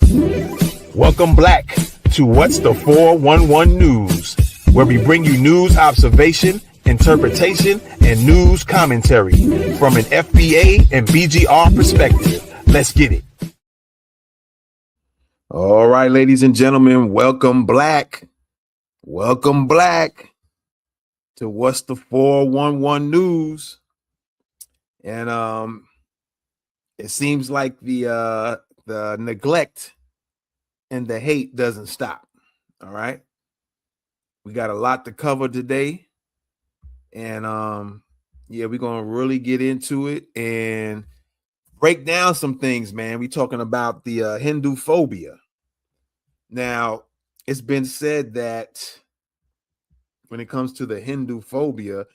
Welcome back to What's the 411 News, where we bring you news observation, interpretation, and news commentary from an FBA and BGR perspective. Let's get it. All right, ladies and gentlemen, welcome back to What's the 411 News. And it seems like the neglect and the hate doesn't stop. All right, we got a lot to cover today, and we're gonna really get into it and break down some things, man. We're talking about the Hinduphobia. Now, it's been said that when it comes to the Hinduphobia,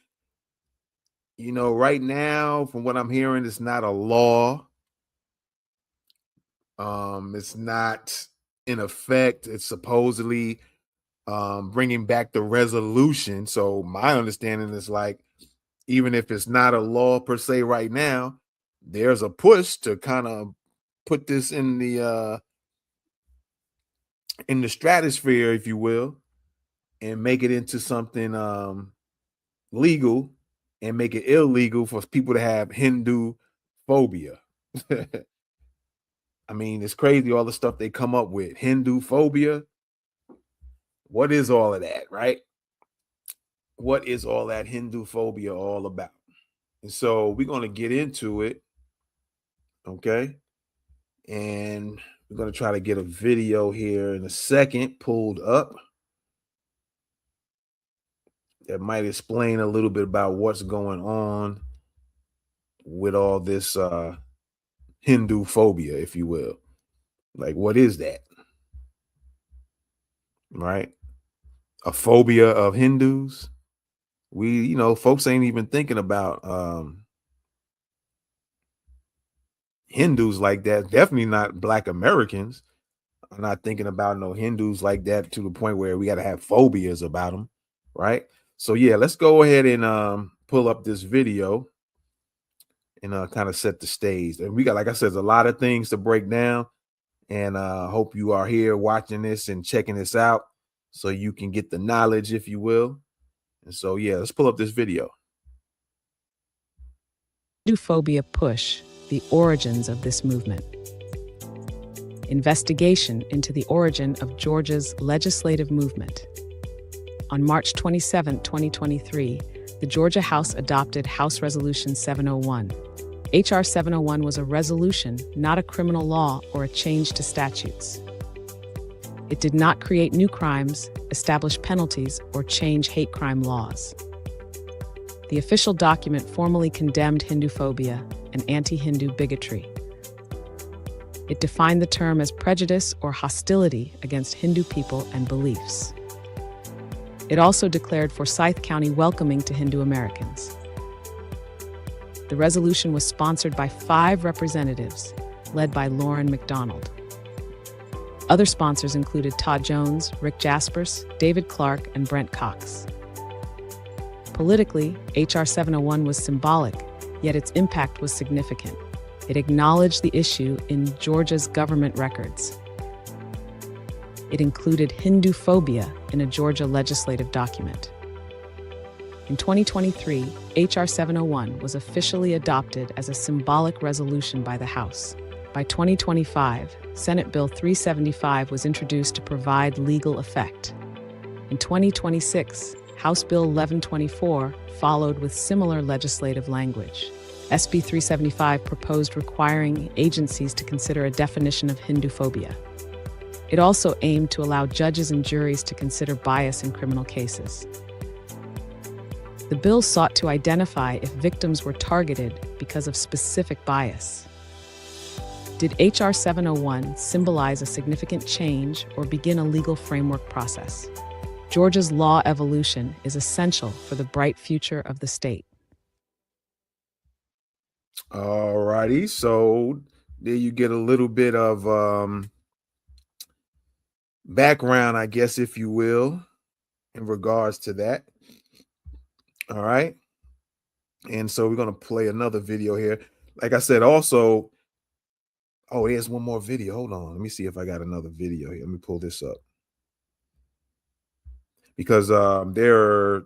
you know, right now, from what I'm hearing, it's not a law. It's not in effect. It's supposedly bringing back the resolution. So my understanding is, like, even if it's not a law per se right now, there's a push to kind of put this in the stratosphere, if you will, and make it into something legal and make it illegal for people to have Hindu phobia. I mean, it's crazy all the stuff they come up with. Hindu phobia. What is all of that, right? What is all that Hindu phobia all about? And so we're going to get into it, okay? And we're going to try to get a video here in a second pulled up that might explain a little bit about what's going on with all this Hindu phobia, if you will. Like, what is that? Right? A phobia of Hindus? Folks ain't even thinking about Hindus like that. Definitely not Black Americans. I'm not thinking about no Hindus like that to the point where we got to have phobias about them, right? So yeah, let's go ahead and pull up this video and kind of set the stage. And we got, like I said, a lot of things to break down, and hope you are here watching this and checking this out so you can get the knowledge, if you will. And so yeah, let's pull up this video. Hinduphobia push, the origins of this movement. Investigation into the origin of Georgia's legislative movement. On March 27, 2023, the Georgia House adopted House Resolution 701. H.R. 701 was a resolution, not a criminal law or a change to statutes. It did not create new crimes, establish penalties, or change hate crime laws. The official document formally condemned Hinduphobia and anti-Hindu bigotry. It defined the term as prejudice or hostility against Hindu people and beliefs. It also declared Forsyth County welcoming to Hindu Americans. The resolution was sponsored by 5 representatives, led by Lauren McDonald. Other sponsors included Todd Jones, Rick Jaspers, David Clark, and Brent Cox. Politically, H.R. 701 was symbolic, yet its impact was significant. It acknowledged the issue in Georgia's government records. It included Hinduphobia in a Georgia legislative document. In 2023, H.R. 701 was officially adopted as a symbolic resolution by the House. By 2025, Senate Bill 375 was introduced to provide legal effect. In 2026, House Bill 1124 followed with similar legislative language. SB 375 proposed requiring agencies to consider a definition of Hinduphobia. It also aimed to allow judges and juries to consider bias in criminal cases. The bill sought to identify if victims were targeted because of specific bias. Did H.R. 701 symbolize a significant change or begin a legal framework process? Georgia's law evolution is essential for the bright future of the state. All righty, so there you get a little bit of background, I guess, if you will, in regards to that. All right, and so we're going to play another video here. Like I said, also, Oh, there's one more video. Hold on. Let me see if I got another video here. Let me pull this up. Because there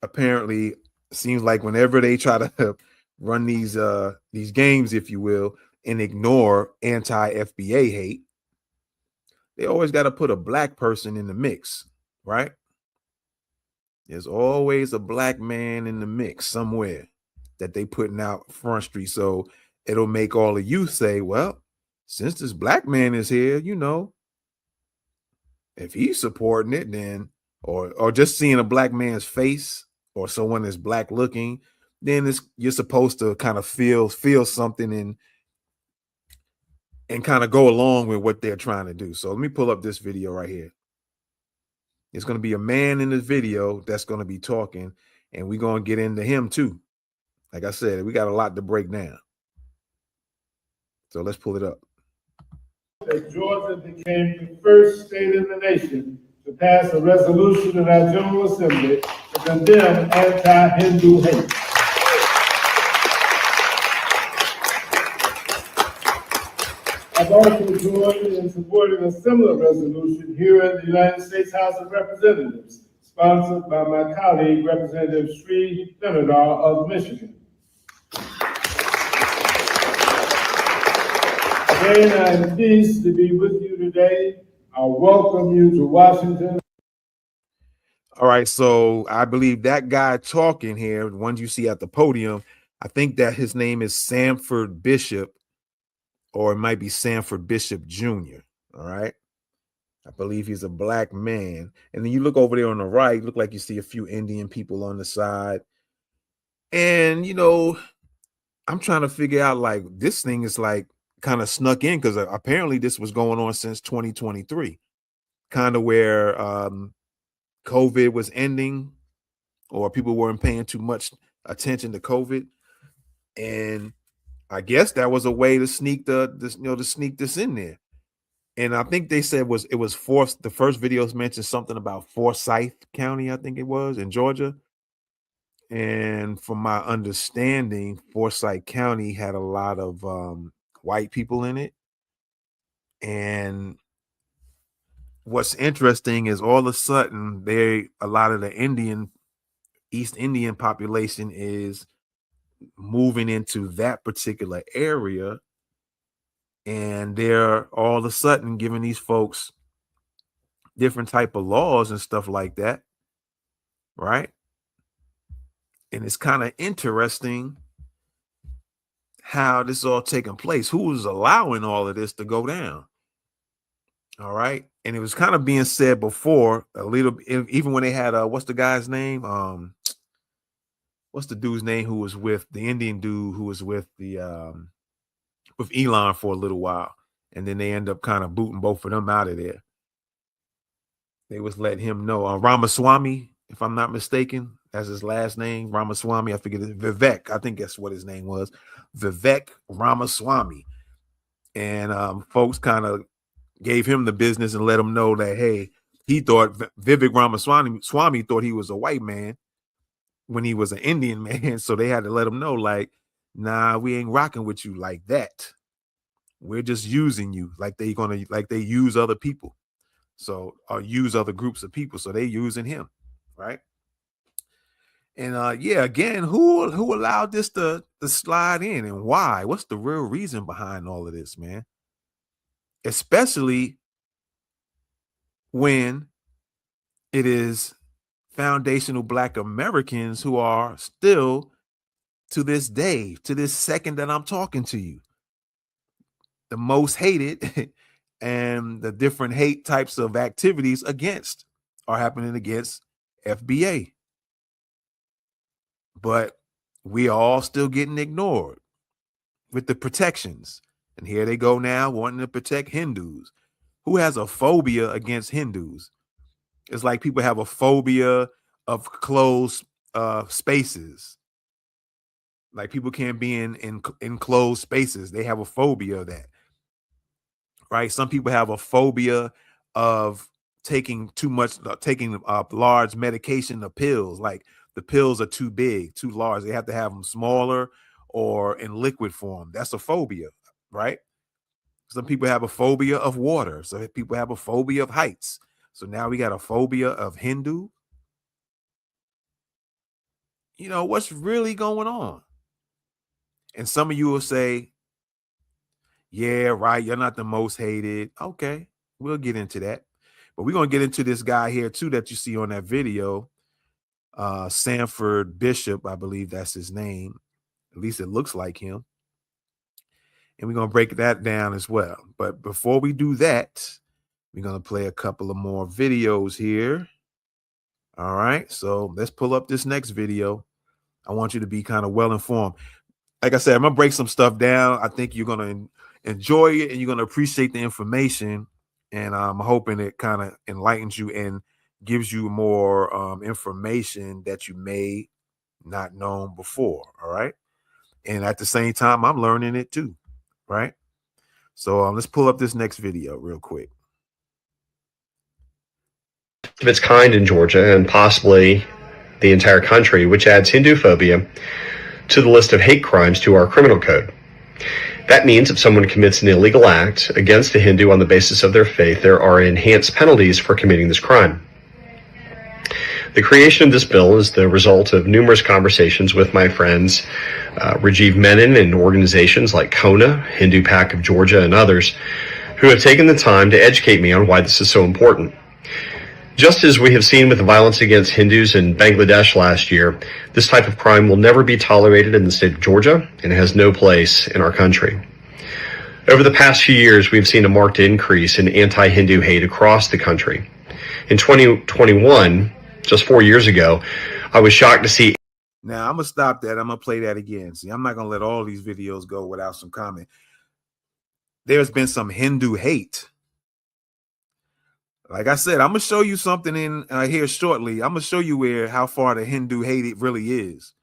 apparently seems like whenever they try to run these games, if you will, and ignore anti-FBA hate, they always got to put a black person in the mix, right? There's always a black man in the mix somewhere that they putting out Front Street. So it'll make all of you say, well, since this black man is here, you know, if he's supporting it, then or just seeing a black man's face or someone that's black looking, then you're supposed to kind of feel something and kind of go along with what they're trying to do. So let me pull up this video right here. It's going to be a man in this video that's going to be talking, and we're going to get into him too. Like I said, we got a lot to break down. So let's pull it up. That Georgia became the first state in the nation to pass a resolution in our General Assembly to condemn anti-Hindu hate. I've also joined in supporting a similar resolution here in the United States House of Representatives, sponsored by my colleague, Representative Sri Thinadar of Michigan. Again, I am pleased to be with you today. I welcome you to Washington. All right, so I believe that guy talking here, the ones you see at the podium, I think that his name is Sanford Bishop, or it might be Sanford Bishop Jr. All right. I believe he's a black man. And then you look over there on the right, look like you see a few Indian people on the side. And, you know, I'm trying to figure out, like, this thing is like kind of snuck in because apparently this was going on since 2023, kind of where COVID was ending or people weren't paying too much attention to COVID. And I guess that was a way to sneak to sneak this in there. And I think they said it was forced. The first videos mentioned something about Forsyth County, I think it was, in Georgia. And from my understanding, Forsyth County had a lot of white people in it. And what's interesting is all of a sudden a lot of the East Indian population is moving into that particular area, and they're all of a sudden giving these folks different type of laws and stuff like that, right? And it's kind of interesting how this is all taking place. Who is allowing all of this to go down? All right. And it was kind of being said before a little, even when they had what's the guy's name? What's the dude's name who was with the Indian dude who was with with Elon for a little while, and then they end up kind of booting both of them out of there. They was letting him know, Ramaswamy, if I'm not mistaken, that's his last name, Ramaswamy. I forget it. Vivek, I think that's what his name was, Vivek Ramaswamy. And folks kind of gave him the business and let him know that, hey, he thought Vivek Ramaswamy thought he was a white man when he was an Indian man. So they had to let him know, like, nah, we ain't rocking with you like that. We're just using you like they use other people. So use other groups of people. So they using him, right? And yeah, again, who allowed this to slide in and why? What's the real reason behind all of this, man? Especially when it is foundational Black Americans who are still, to this day, to this second that I'm talking to you, the most hated and the different hate types of activities are happening against FBA. But we are all still getting ignored with the protections. And here they go now wanting to protect Hindus. Who has a phobia against Hindus? It's like people have a phobia of closed spaces. Like people can't be in closed spaces. They have a phobia of that. Right? Some people have a phobia of taking large medication or pills. Like the pills are too big, too large. They have to have them smaller or in liquid form. That's a phobia, right? Some people have a phobia of water. Some people have a phobia of heights. So now we got a phobia of Hindu. You know, what's really going on? And some of you will say, yeah, right, you're not the most hated. Okay, we'll get into that. But we're going to get into this guy here too that you see on that video. Sanford Bishop, I believe that's his name. At least it looks like him. And we're going to break that down as well. But before we do that, we're going to play a couple of more videos here. All right, so let's pull up this next video. I want you to be kind of well informed. Like I said, I'm going to break some stuff down. I think you're going to enjoy it and you're going to appreciate the information. And I'm hoping it kind of enlightens you and gives you more information that you may not known before. All right. And at the same time, I'm learning it too. Right. So let's pull up this next video real quick. Of its kind in Georgia and possibly the entire country, which adds Hinduphobia to the list of hate crimes to our criminal code. That means if someone commits an illegal act against a Hindu on the basis of their faith, there are enhanced penalties for committing this crime. The creation of this bill is the result of numerous conversations with my friends Rajiv Menon and organizations like KONA, Hindu Pack of Georgia, and others who have taken the time to educate me on why this is so important. Just as we have seen with the violence against Hindus in Bangladesh last year, this type of crime will never be tolerated in the state of Georgia and has no place in our country. Over the past few years, we've seen a marked increase in anti-Hindu hate across the country. In 2021, just 4 years ago, I was shocked to see. Now, I'm going to stop that. I'm going to play that again. See, I'm not going to let all these videos go without some comment. There's been some Hindu hate. Like I said, I'm going to show you something in here shortly. I'm going to show you how far the Hindu hate it really is.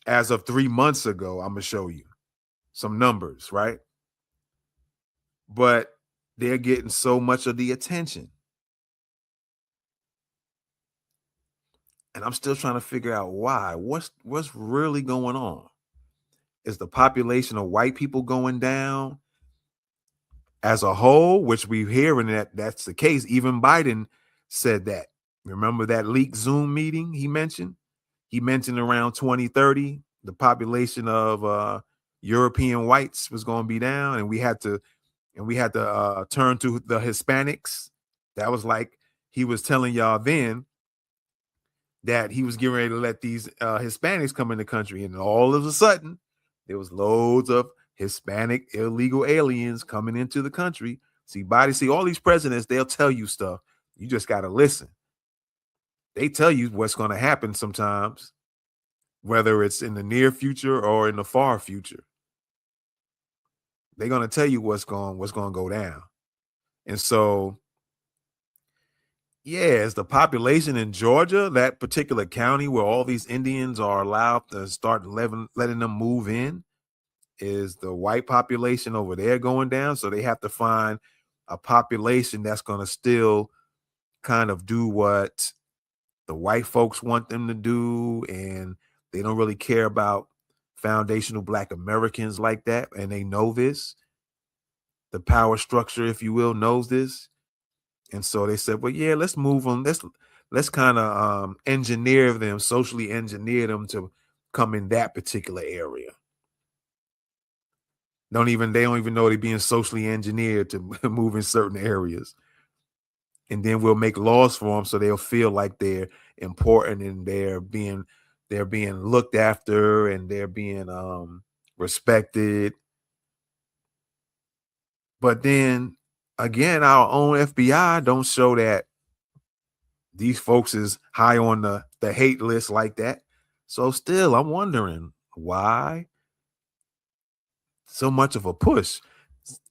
As of 3 months ago, I'm going to show you some numbers, right? But they're getting so much of the attention. And I'm still trying to figure out why. What's really going on? Is the population of white people going down as a whole, which we're hearing that's the case? Even Biden said that. Remember that leaked Zoom meeting he mentioned? He mentioned around 2030, the population of European whites was going to be down, and we had to turn to the Hispanics. That was like he was telling y'all then that he was getting ready to let these Hispanics come in the country, and all of a sudden there was loads of Hispanic illegal aliens coming into the country. See, all these presidents, they'll tell you stuff. You just got to listen. They tell you what's going to happen sometimes, whether it's in the near future or in the far future. They're going to tell you what's going to go down. And so, yeah, is the population in Georgia, that particular county where all these Indians are allowed to start letting them move in, is the white population over there going down? So they have to find a population that's going to still kind of do what the white folks want them to do, and they don't really care about foundational Black Americans like that, and they know this. The power structure, if you will, knows this. And so they said, well, yeah, let's move them. Let's kind of socially engineer them to come in that particular area. They don't even know they're being socially engineered to move in certain areas. And then we'll make laws for them so they'll feel like they're important and they're being looked after and they're being respected. But then again, our own FBI don't show that these folks is high on the hate list like that. So still, I'm wondering why so much of a push.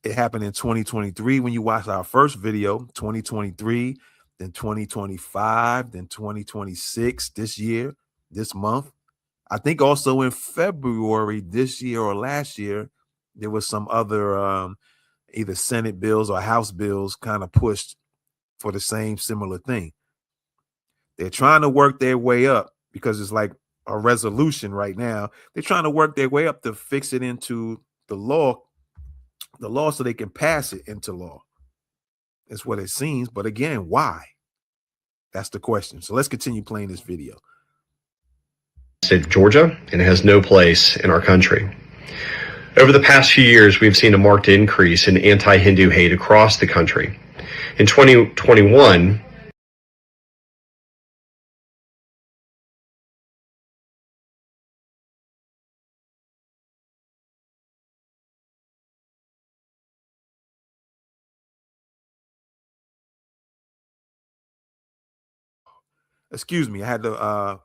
It happened in 2023 when you watched our first video, 2023, then 2025, then 2026 this month. I think also in February this year or last year, there was some other either Senate bills or House bills kind of pushed for the same similar thing. They're trying to work their way up because it's like a resolution right now. They're trying to work their way up to fix it into the law the law so they can pass it into law. That's what it seems. But again, why? That's the question. So let's continue playing this video. State of Georgia, and it has no place in our country. Over the past few years, we've seen a marked increase in anti-Hindu hate across the country. In 2021, Excuse me, I had the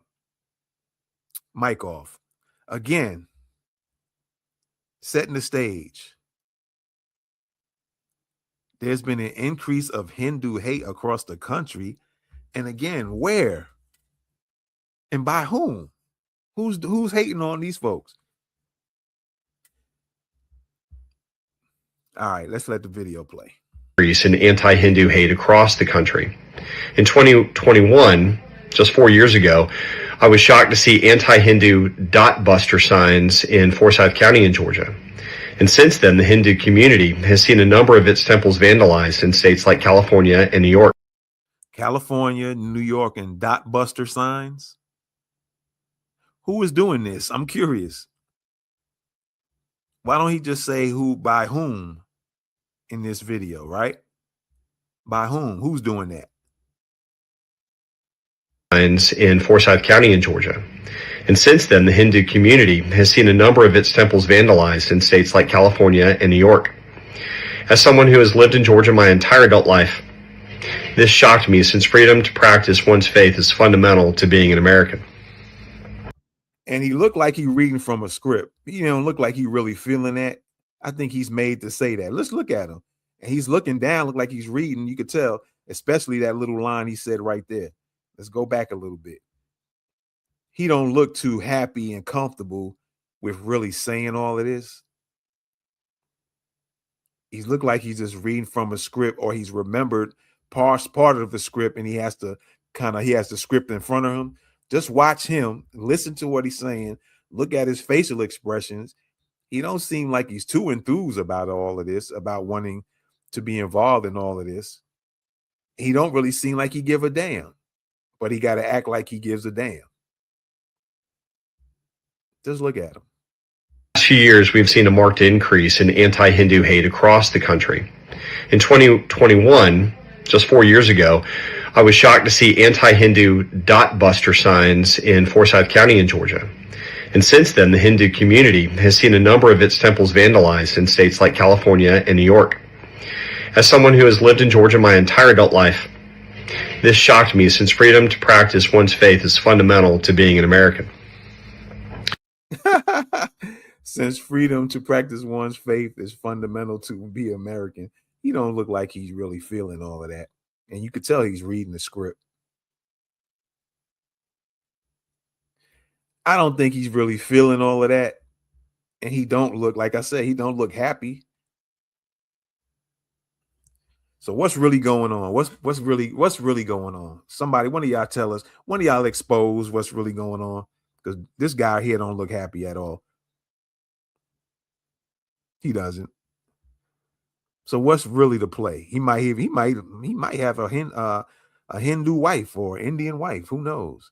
mic off. Again, setting the stage. There's been an increase of Hindu hate across the country. And again, where? And by whom? Who's hating on these folks? All right, let's let the video play. Increase in anti-Hindu hate across the country. In 2021, just 4 years ago, I was shocked to see anti-Hindu dot buster signs in Forsyth County in Georgia. And since then, the Hindu community has seen a number of its temples vandalized in states like California and New York. California, New York, and dot buster signs. Who is doing this? I'm curious. Why don't he just say who, by whom in this video, right? By whom? Who's doing that? In Forsyth County in Georgia. And since then, the Hindu community has seen a number of its temples vandalized in states like California and New York. As someone who has lived in Georgia my entire adult life, this shocked me since freedom to practice one's faith is fundamental to being an American. And he looked like he reading from a script. He don't look like he really feeling that. I think he's made to say that. Let's look at him. And he's looking down, look like he's reading. You could tell, especially that little line he said right there. Let's go back a little bit. He don't look too happy and comfortable with really saying all of this. He looked like he's just reading from a script, or he's remembered part of the script, and he has the script in front of him. Just watch him, listen to what he's saying, look at his facial expressions. He don't seem like he's too enthused about all of this, about wanting to be involved in all of this. He don't really seem like he give a damn, but he got to act like he gives a damn. Just look at him. Last few years, we've seen a marked increase in anti-Hindu hate across the country. In 2021, just 4 years ago, I was shocked to see anti-Hindu dot buster signs in Forsyth County in Georgia. And since then, the Hindu community has seen a number of its temples vandalized in states like California and New York. As someone who has lived in Georgia my entire adult life, this shocked me since freedom to practice one's faith is fundamental to being an American. Since freedom to practice one's faith is fundamental to be American, he don't look like he's really feeling all of that. And you could tell he's reading the script. I don't think he's really feeling all of that. And he don't look, like I said, he don't look happy. So what's really going on? What's really going on? Somebody, one of y'all tell us, one of y'all expose what's really going on. Because this guy here don't look happy at all. He doesn't. So what's really the play? He might have a Hindu wife or Indian wife. Who knows?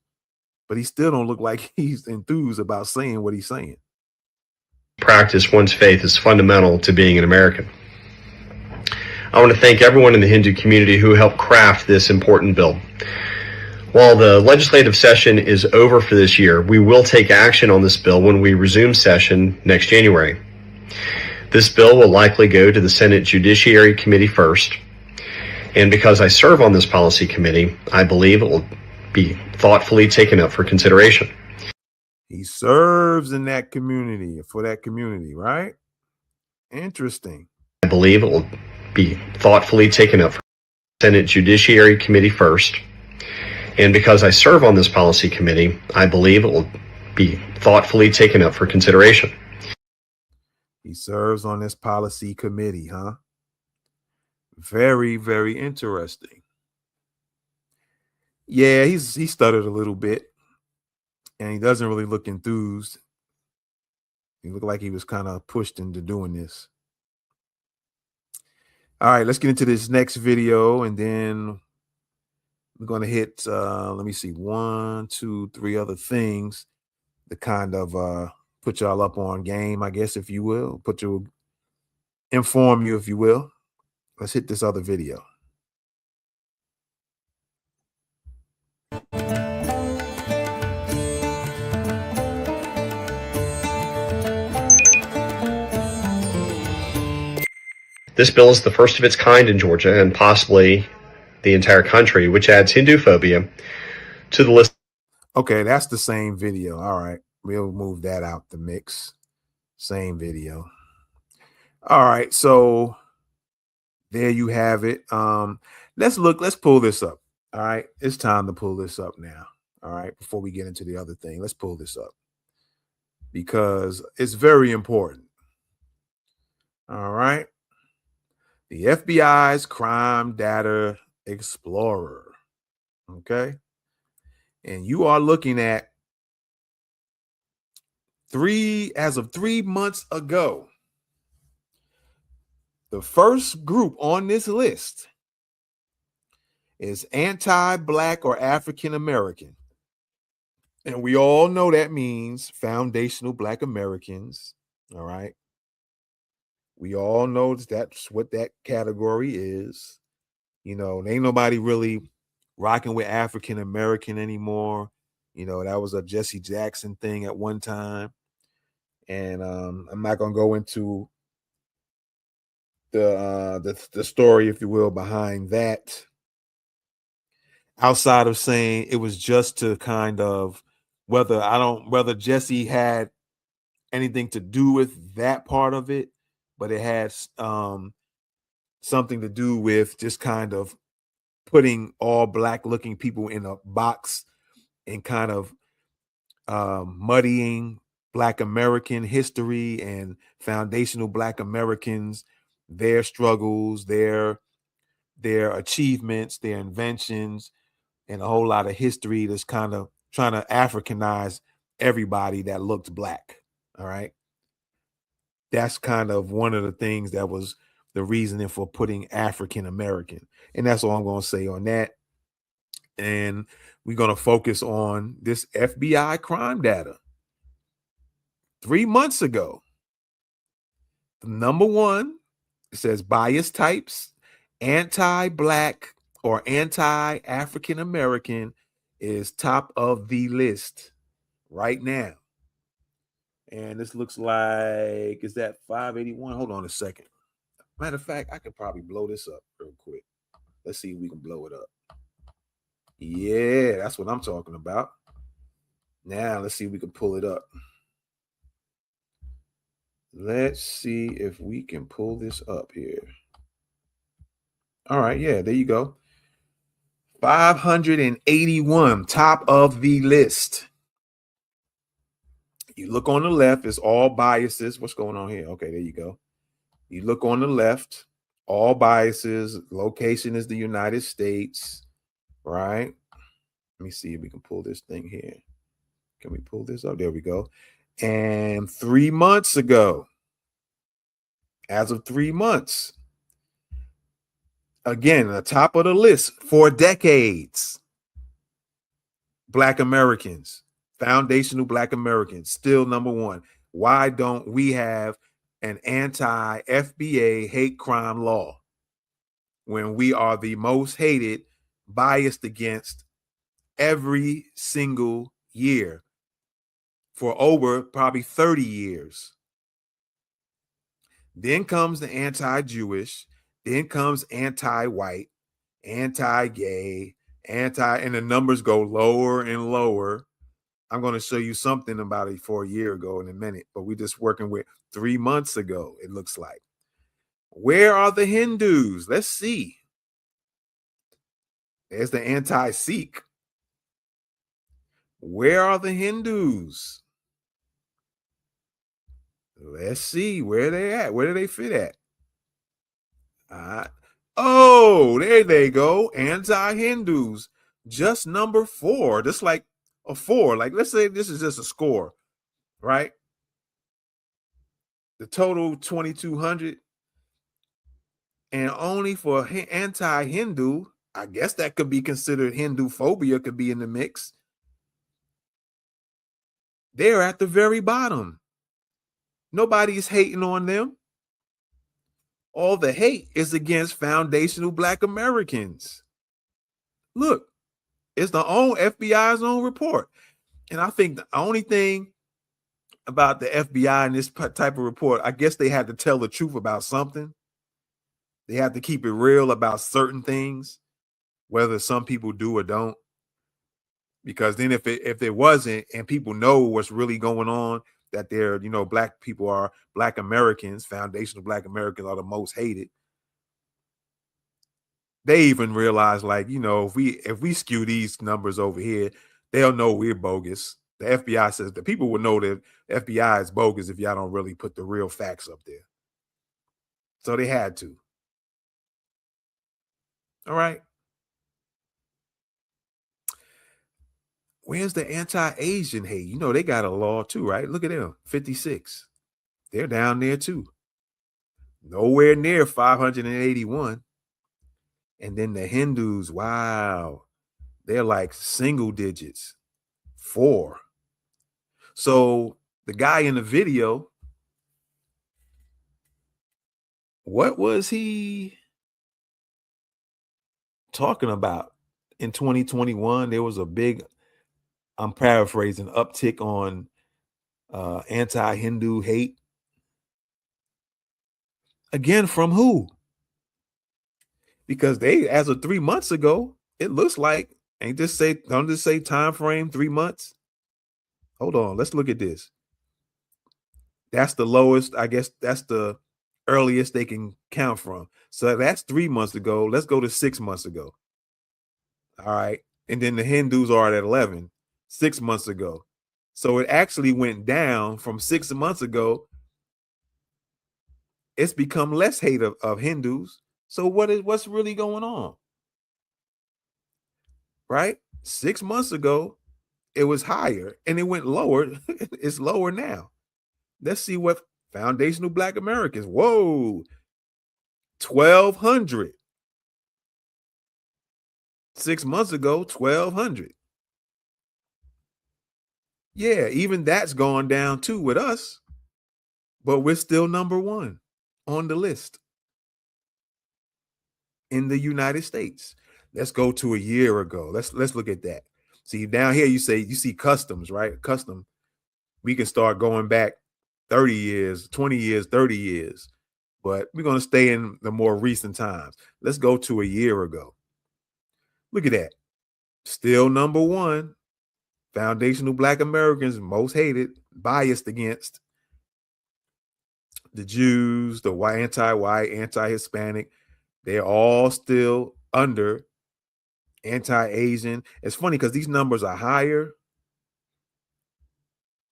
But he still don't look like he's enthused about saying what he's saying. Practice one's faith is fundamental to being an American. I want to thank everyone in the Hindu community who helped craft this important bill. While the legislative session is over for this year, we will take action on this bill when we resume session next January. This bill will likely go to the Senate Judiciary Committee first. And because I serve on this policy committee, I believe it will be thoughtfully taken up for consideration. He serves in that community, for that community, right? Interesting. I believe it will be thoughtfully taken up for the Senate Judiciary Committee first. And because I serve on this policy committee, I believe it will be thoughtfully taken up for consideration. He serves on this policy committee, huh? Very, very interesting. Yeah, he stuttered a little bit, and he doesn't really look enthused. He looked like he was kind of pushed into doing this. All right, let's get into this next video, and then we're going to hit, let me see, 1, 2, 3 other things to kind of put y'all up on game, I guess, if you will, inform you, if you will. Let's hit this other video. This bill is the first of its kind in Georgia and possibly the entire country, which adds Hinduphobia to the list. Okay, that's the same video. All right, we'll move that out the mix. Same video. All right, so there you have it. Let's pull this up. All right, it's time to pull this up now. All right, before we get into the other thing, let's pull this up because it's very important. All right. The FBI's Crime Data Explorer. Okay. And you are looking at as of 3 months ago, the first group on this list is anti-Black or African American. And we all know that means foundational Black Americans. All right. We all know that's what that category is. You know, ain't nobody really rocking with African American anymore. You know, that was a Jesse Jackson thing at one time. And I'm not gonna go into the story, if you will, behind that. Outside of saying it was just to kind of whether Jesse had anything to do with that part of it, but it had something to do with just kind of putting all Black looking people in a box and kind of muddying Black American history and foundational Black Americans, their struggles, their achievements, their inventions, and a whole lot of history that's kind of trying to Africanize everybody that looked Black. All right. That's kind of one of the things that was the reasoning for putting African American. And that's all I'm going to say on that. And we're going to focus on this FBI crime data. 3 months ago, number one, it says bias types, anti-Black or anti-African American is top of the list right now. And this looks like, is that 581? Hold on a second. Matter of fact, I could probably blow this up real quick. Let's see if we can blow it up. Yeah, that's what I'm talking about. Now, let's see if we can pull it up. Let's see if we can pull this up here. All right, yeah, there you go. 581, top of the list. You look on the left, it's all biases. What's going on here? Okay, there you go. You look on the left, all biases. Location is the United States, right? Let me see if we can pull this thing here. Can we pull this up? There we go. And 3 months ago, as of 3 months, again, the top of the list for decades, Black Americans, foundational Black Americans, still number one. Why don't we have an anti-FBA hate crime law when we are the most hated, biased against every single year for over probably 30 years? Then comes the anti-Jewish, then comes anti-white, anti-gay, and the numbers go lower and lower. I'm going to show you something about it for a year ago in a minute, but we're just working with 3 months ago, it looks like. Where are the Hindus? Let's see. There's the anti-Sikh. Where are the Hindus? Let's see where they at. Where do they fit at? Oh, there they go. Anti-Hindus. Just number 4. Just like a 4. Like, let's say this is just a score, right? The total 2,200. and only for anti-Hindu, I guess that could be considered Hinduphobia could be in the mix. They're at the very bottom. Nobody's hating on them. All the hate is against foundational Black Americans. Look, it's the own FBI's own report. And I think the only thing about the FBI in this type of report, I guess they had to tell the truth about something. They have to keep it real about certain things, whether some people do or don't. Because then if it wasn't, and people know what's really going on, that they're, Black people are Black Americans, foundational Black Americans are the most hated. They even realize, like, if we skew these numbers over here, they'll know we're bogus. The FBI says that people will know that FBI is bogus if y'all don't really put the real facts up there. So they had to. All right. Where's the anti-Asian hate? They got a law too, right? Look at them, 56. They're down there too. Nowhere near 581. And then the Hindus, wow, they're like single digits, 4. So the guy in the video, what was he talking about? In 2021, there was a big, I'm paraphrasing, uptick on anti-Hindu hate. Again, from who? Because they, as of 3 months ago, it looks like, don't just say time frame 3 months. Hold on, let's look at this. That's the lowest, I guess that's the earliest they can count from. So that's 3 months ago. Let's go to 6 months ago. All right. And then the Hindus are at 11, 6 months ago. So it actually went down from 6 months ago. It's become less hate of Hindus. So what's really going on? Right? 6 months ago, it was higher and it went lower. It's lower now. Let's see what foundational Black Americans. Whoa, 1,200. 6 months ago, 1,200. Yeah, even that's gone down too with us, but we're still number 1 on the list in the United States. Let's go to a year ago. Let's look at that. See, down here you see customs, right? Custom. We can start going back 30 years, 20 years, 30 years, but we're going to stay in the more recent times. Let's go to a year ago. Look at that. Still number 1. Foundational Black Americans, most hated, biased against the Jews, the anti-white, anti-Hispanic. They're all still under anti-Asian. It's funny because these numbers are higher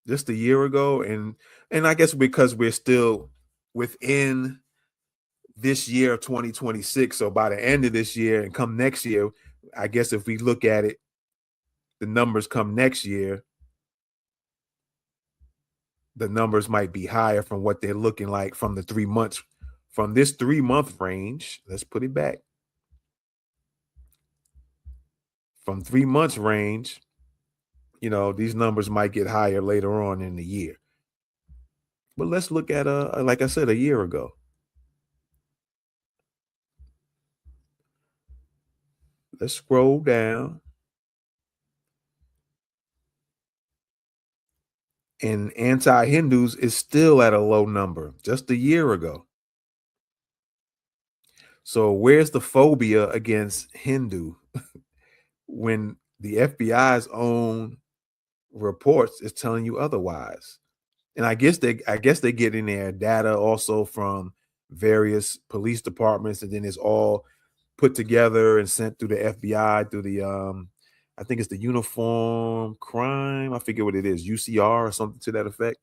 just a year ago. And I guess because we're still within this year of 2026. So by the end of this year and come next year, I guess if we look at it, the numbers come next year, the numbers might be higher from what they're looking like from the 3 months, from this 3-month range. Let's put it back. From 3 months range, these numbers might get higher later on in the year. But let's look at, like I said, a year ago. Let's scroll down. And anti-Hindus is still at a low number just a year ago. So where's the phobia against Hindu when the FBI's own reports is telling you otherwise? And I guess they get in their data also from various police departments, and then it's all put together and sent through the FBI through the I think it's the Uniform Crime. I forget what it is, UCR or something to that effect.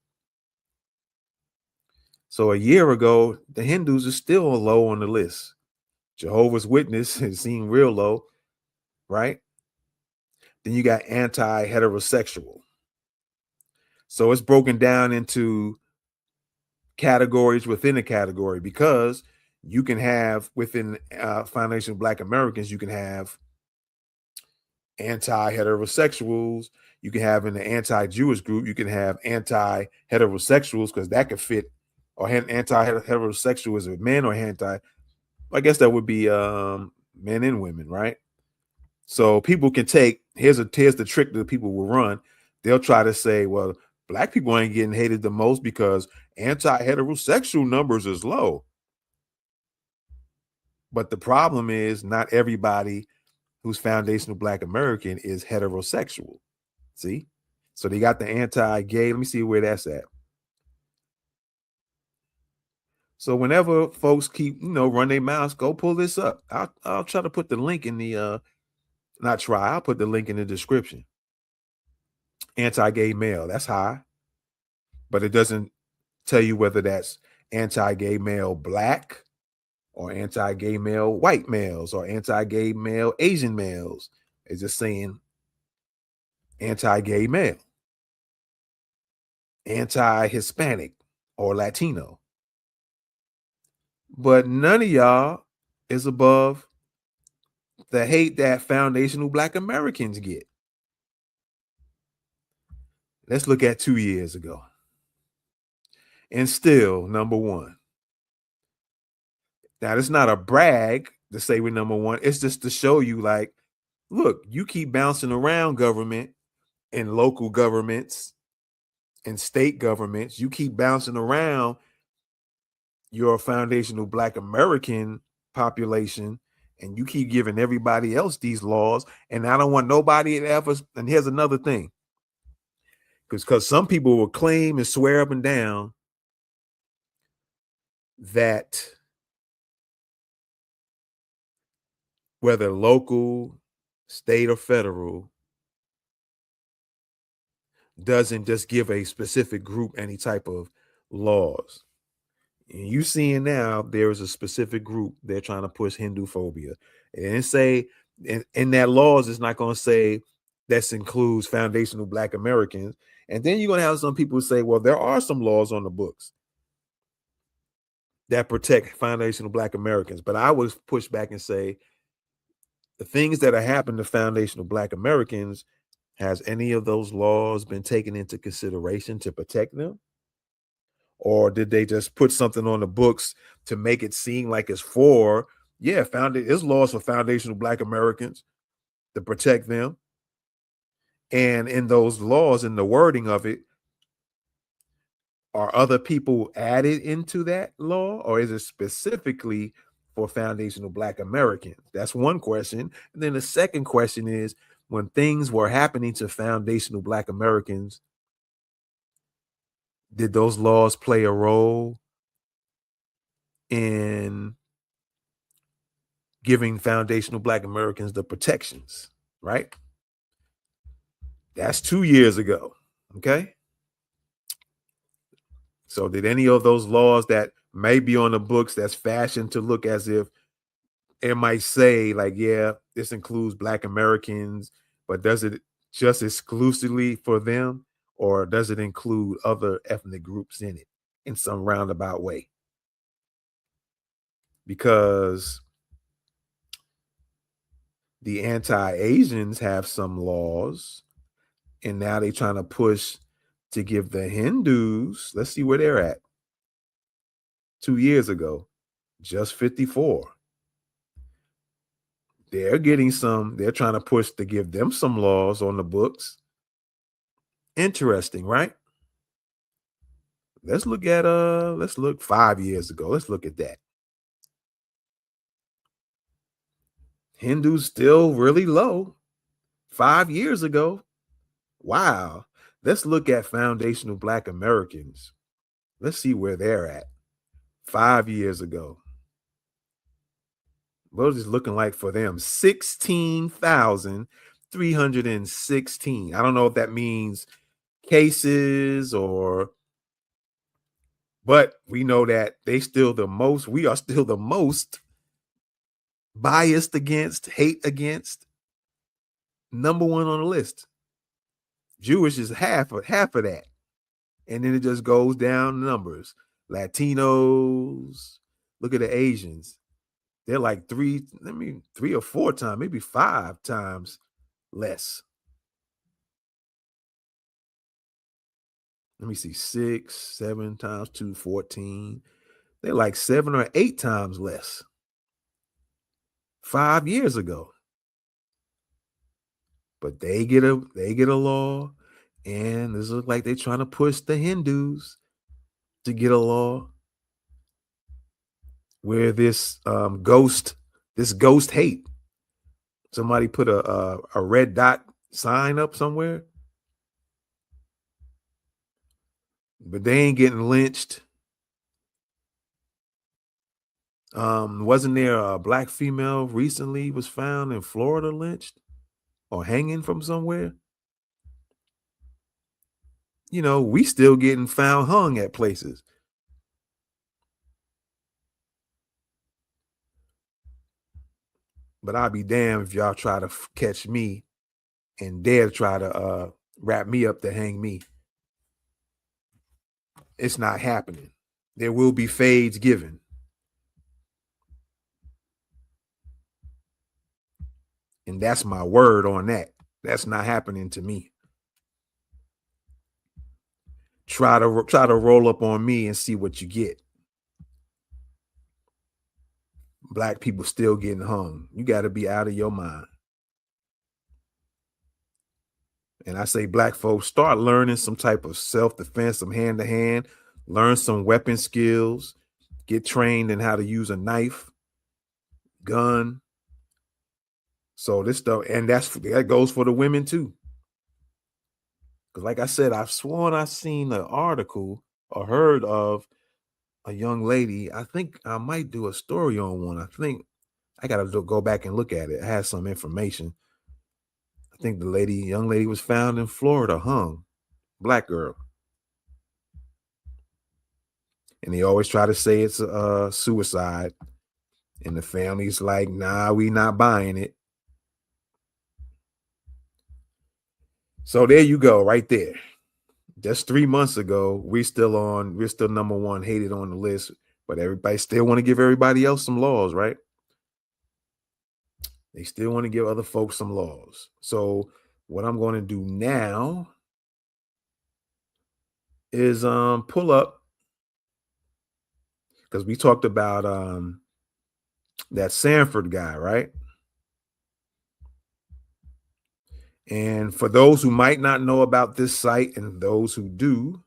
So a year ago, the Hindus are still low on the list. Jehovah's Witness is seen real low, right? Then you got anti-heterosexual. So it's broken down into categories within a category because you can have within Foundation of Black Americans, you can have anti-heterosexuals. You can have in the anti-Jewish group, you can have anti-heterosexuals because that could fit, or anti-heterosexual is a men or anti. I guess that would be men and women, right? So people can take here's the trick that people will run. They'll try to say, well, Black people ain't getting hated the most because anti-heterosexual numbers is low. But the problem is not everybody who's foundational Black American is heterosexual. See? So they got the anti-gay. Let me see where that's at. So whenever folks keep, run their mouths, go pull this up. I'll try to put the link in the I'll put the link in the description. Anti-gay male, that's high. But it doesn't tell you whether that's anti-gay male Black or anti-gay male white males or anti-gay male Asian males. It's just saying anti-gay male, anti-Hispanic or Latino. But none of y'all is above the hate that foundational Black Americans get. Let's look at 2 years ago. And still number one. Now, it's not a brag to say we're number one. It's just to show you, like, look, you keep bouncing around government and local governments and state governments. You keep bouncing around your foundational Black American population, and you keep giving everybody else these laws. And I don't want nobody to ever. And here's another thing, because some people will claim and swear up and down that whether local, state, or federal doesn't just give a specific group any type of laws. And you seeing now there is a specific group they're trying to push Hinduphobia. And say in that laws, it's not going to say that includes foundational Black Americans. And then you're going to have some people say, well, there are some laws on the books that protect foundational Black Americans. But I would push back and say the things that are happening to foundational Black Americans, has any of those laws been taken into consideration to protect them? Or did they just put something on the books to make it seem like it's for, there's laws for foundational Black Americans to protect them. And in those laws, in the wording of it, are other people added into that law, or is it specifically for foundational Black Americans? That's one question. And then the second question is, when things were happening to foundational Black Americans, did those laws play a role in giving foundational Black Americans the protections, right? That's 2 years ago, okay? So did any of those laws that may be on the books that's fashioned to look as if it might say, like, yeah, this includes Black Americans, but does it just exclusively for them, or does it include other ethnic groups in it in some roundabout way? Because the anti-Asians have some laws, and now they're trying to push to give the Hindus, let's see where they're at. 2 years ago, just 54. They're trying to push to give them some laws on the books. Interesting, right? Let's look 5 years ago. Let's look at that. Hindus still really low 5 years ago. Wow. Let's look at foundational Black Americans. Let's see where they're at 5 years ago. What is it looking like for them? 16,316. I don't know if that means cases but we know that we are still the most biased against, hate against, number one on the list. Jewish is half of that. And then it just goes down numbers. Latinos, Look at the Asians. They're like 3 or 4 times, maybe 5 times less. Let me see, 6, 7 times 2, 14. They're like 7 or 8 times less 5 years ago. But they get a law, and this looks like they're trying to push the Hindus to get a law where this ghost hate. Somebody put a red dot sign up somewhere, but they ain't getting lynched. Wasn't there a black female recently was found in Florida lynched or hanging from somewhere? You know, we still getting found hung at places. But I'll be damned if y'all try to catch me and dare try to wrap me up to hang me. It's not happening. There will be fades given. And that's my word on that. That's not happening to me. Try to roll up on me and see what you get. Black people still getting hung. You got to be out of your mind. And I say, black folks, start learning some type of self-defense, some hand-to-hand, learn some weapon skills, get trained in how to use a knife, gun. So this stuff, and that goes for the women too. Because like I said, I've sworn I've seen an article or heard of a young lady. I think I might do a story on one. I think I got to go back and look at it. I have some information. I think the young lady was found in Florida, hung, black girl. And they always try to say it's a suicide. And the family's like, nah, we not buying it. So there you go, right there. Just 3 months ago, we're still number one, hated on the list, but everybody still want to give everybody else some laws, right? They still want to give other folks some laws. So what I'm going to do now is pull up, because we talked about that Sanford guy, right? And for those who might not know about this site and those who do,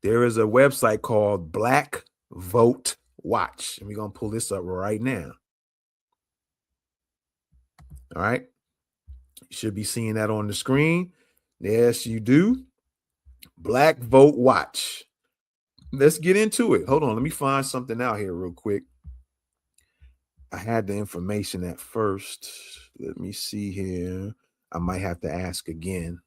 there is a website called Black Vote Watch. And we're going to pull this up right now. All right. You should be seeing that on the screen. Yes, you do. Black Vote Watch. Let's get into it. Hold on. Let me find something out here real quick. I had the information at first. Let me see here. I might have to ask again.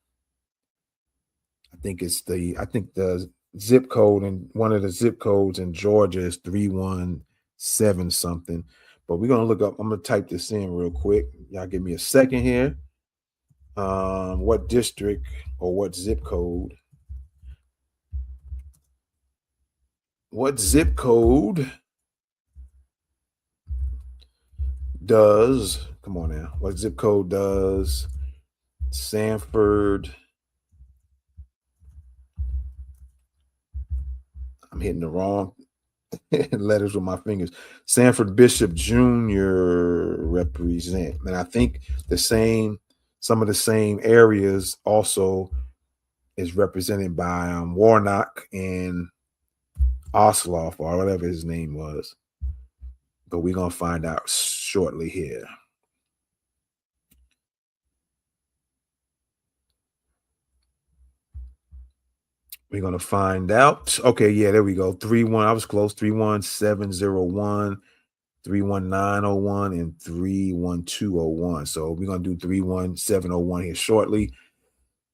I think the zip code, and one of the zip codes in Georgia is 317 something. But we're gonna look up. I'm gonna type this in real quick. Y'all give me a second here. What district or what zip code? What zip code does, come on now, what zip code does Sanford, I'm hitting the wrong letters with my fingers, Sanford Bishop Jr. represent? And I think some of the same areas also is represented by Warnock and Osloff, or whatever his name was. But we're going to find out shortly here. We're going to find out. Okay, yeah, there we go. 31. I was close. 31701, 31901, and 31201. So we're going to do 31701 here shortly.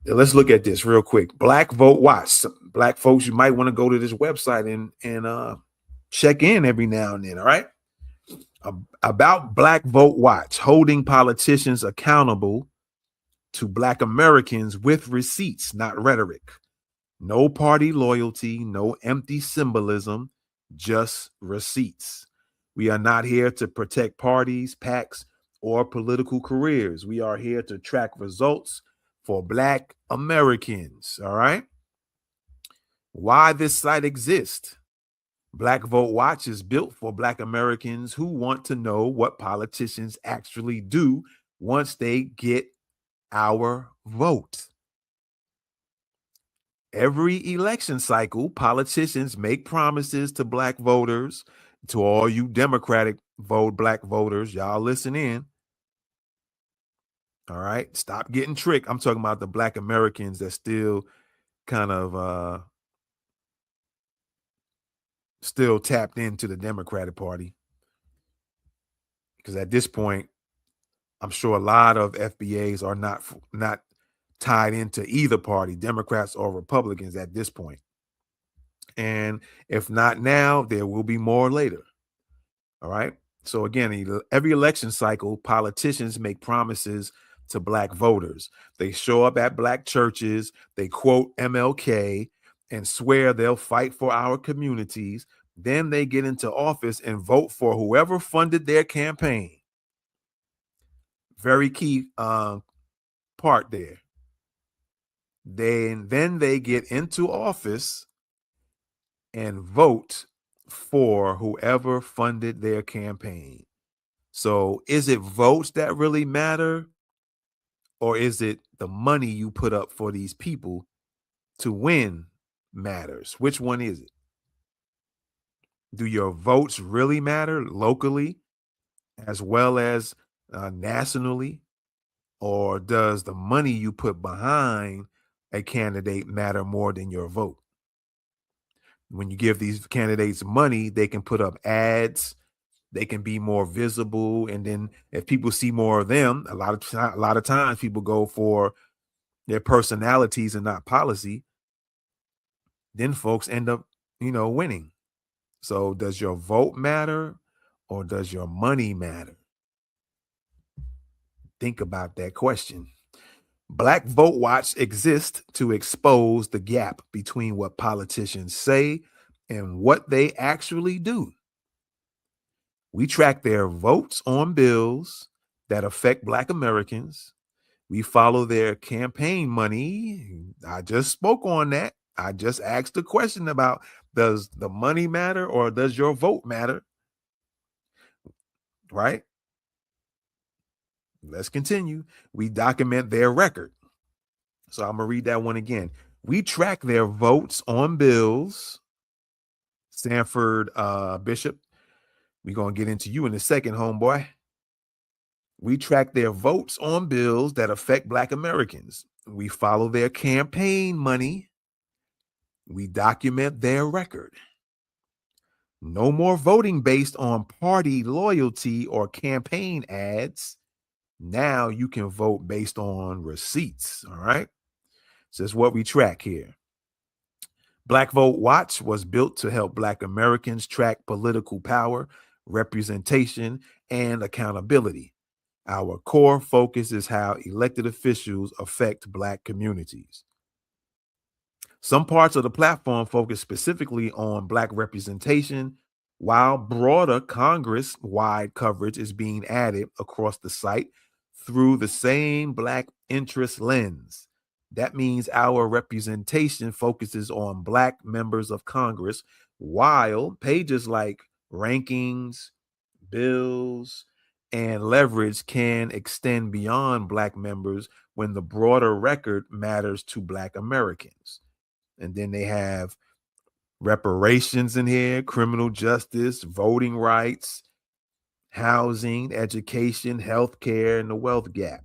Now, let's look at this real quick. Black Vote Watch. Black folks, you might want to go to this website and check in every now and then, all right? About Black Vote Watch, holding politicians accountable to Black Americans with receipts, not rhetoric. No party loyalty, no empty symbolism, just receipts. We are not here to protect parties, PACs, or political careers. We are here to track results for Black Americans. All right. Why this site exists? Black Vote Watch is built for Black Americans who want to know what politicians actually do once they get our vote. Every election cycle, politicians make promises to Black voters. To all you Democratic Black voters, y'all listen in. All right, stop getting tricked. I'm talking about the Black Americans that still kind of still tapped into the Democratic Party. Because at this point, I'm sure a lot of FBAs are not tied into either party, Democrats or Republicans at this point. And if not now, there will be more later. All right. So again, every election cycle, politicians make promises to Black voters. They show up at Black churches, they quote MLK and swear they'll fight for our communities. Then they get into office and vote for whoever funded their campaign. Very key part there. Then they get into office and vote for whoever funded their campaign. So is it votes that really matter? Or is it the money you put up for these people to win matters? Which one is it? Do your votes really matter locally as well as nationally? Or does the money you put behind a candidate matter more than your vote? When you give these candidates money, they can put up ads, they can be more visible, and then if people see more of them, a lot of times people go for their personalities and not policy. Then folks end up, winning. So does your vote matter or does your money matter? Think about that question. Black Vote Watch exists to expose the gap between what politicians say and what they actually do. We track their votes on bills that affect Black Americans. We follow their campaign money. I just spoke on that. I just asked the question about, does the money matter or does your vote matter? Right? Let's continue. We document their record. So I'm going to read that one again. We track their votes on bills. Sanford Bishop, we're going to get into you in a second, homeboy. We track their votes on bills that affect Black Americans. We follow their campaign money. We document their record. No more voting based on party loyalty or campaign ads. Now you can vote based on receipts. All right. So that's what we track here. Black Vote Watch was built to help Black Americans track political power, representation, and accountability. Our core focus is how elected officials affect Black communities. Some parts of the platform focus specifically on Black representation, while broader Congress-wide coverage is being added across the site through the same Black interest lens. That means our representation focuses on Black members of Congress, while pages like rankings, bills, and leverage can extend beyond Black members when the broader record matters to Black Americans. And then they have reparations in here, criminal justice, voting rights, housing, education, healthcare, and the wealth gap.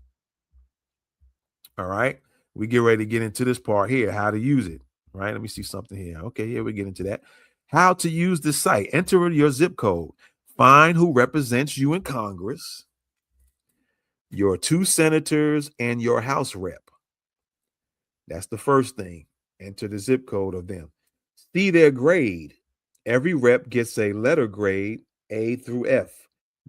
All right. We get ready to get into this part here, how to use it. Right. Let me see something here. Okay. Here we get into that. How to use the site. Enter your zip code. Find who represents you in Congress, your 2 senators, and your House rep. That's the first thing. Enter the zip code of them. See their grade. Every rep gets a letter grade, A through F,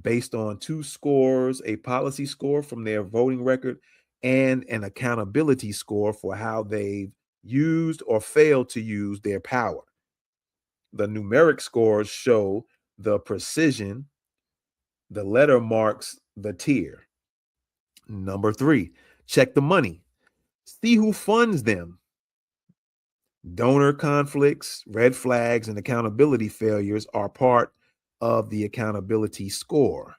based on 2 scores, a policy score from their voting record, and an accountability score for how they've used or failed to use their power. The numeric scores show the precision. The letter marks the tier. Number 3, check the money. See who funds them. Donor conflicts, red flags, and accountability failures are part of the accountability score,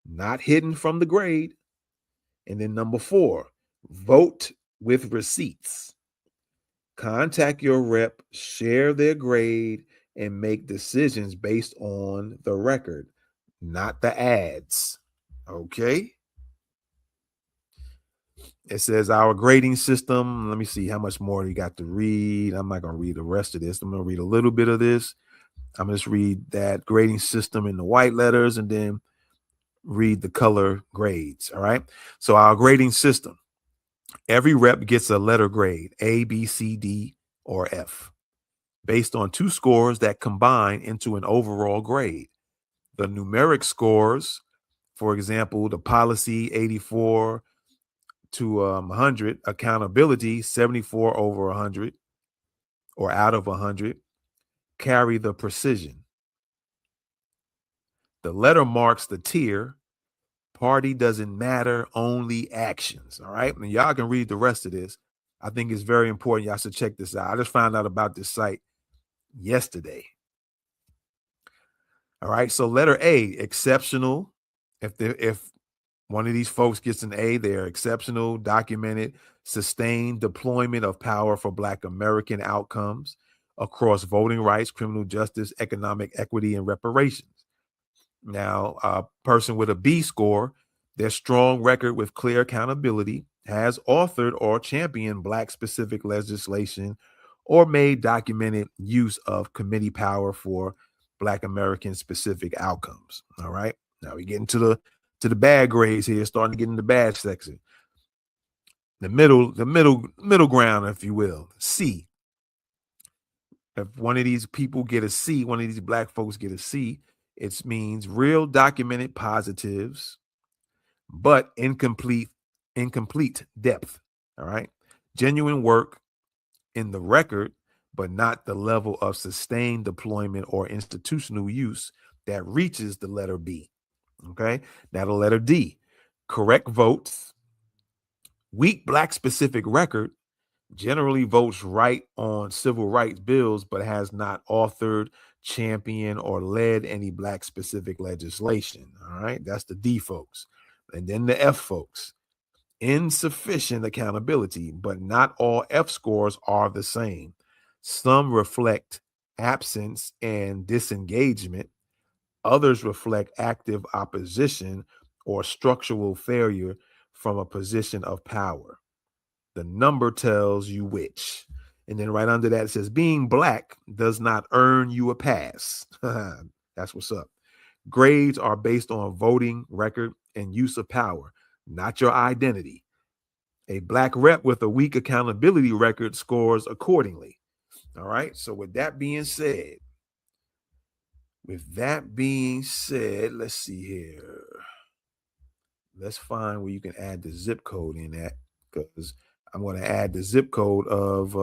not hidden from the grade. And then number 4, vote with receipts. Contact your rep, share their grade, and make decisions based on the record, not the ads. Okay? It says our grading system. Let me see how much more you got to read. I'm not going to read the rest of this. I'm going to read a little bit of this. I'm going to just read that grading system in the white letters and then read the color grades. All right. So our grading system, every rep gets a letter grade, A, B, C, D, or F, based on 2 scores that combine into an overall grade. The numeric scores, for example, the policy 84 to 100, accountability 74 over 100 or out of 100, carry the precision. The letter marks the tier. Party doesn't matter, only actions. All right. And y'all can read the rest of this. I think it's very important. Y'all should check this out. I just found out about this site yesterday. All right. So letter A, exceptional. If one of these folks gets an A, they're exceptional, documented, sustained deployment of power for Black American outcomes across voting rights, criminal justice, economic equity, and reparations. Now, a person with a B score, their strong record with clear accountability, has authored or championed Black specific legislation or made documented use of committee power for Black American specific outcomes. All right. Now we get into the bad grades here, starting to get in the bad section. The middle ground, if you will. C. If one of these people get a C, one of these Black folks get a C, it means real documented positives, but incomplete depth. All right. Genuine work in the record, but not the level of sustained deployment or institutional use that reaches the letter B. Okay. Now the letter D, correct votes, weak Black specific record, generally votes right on civil rights bills, but has not authored, championed, or led any Black specific legislation. All right. That's the D folks. And then the F folks, insufficient accountability, but not all F scores are the same. Some reflect absence and disengagement. Others reflect active opposition or structural failure from a position of power. The number tells you which. And then right under that, it says being Black does not earn you a pass. That's what's up. Grades are based on voting record and use of power, not your identity. A Black rep with a weak accountability record scores accordingly. All right. So with that being said, let's see here. Let's find where you can add the zip code in at, because I'm going to add the zip code of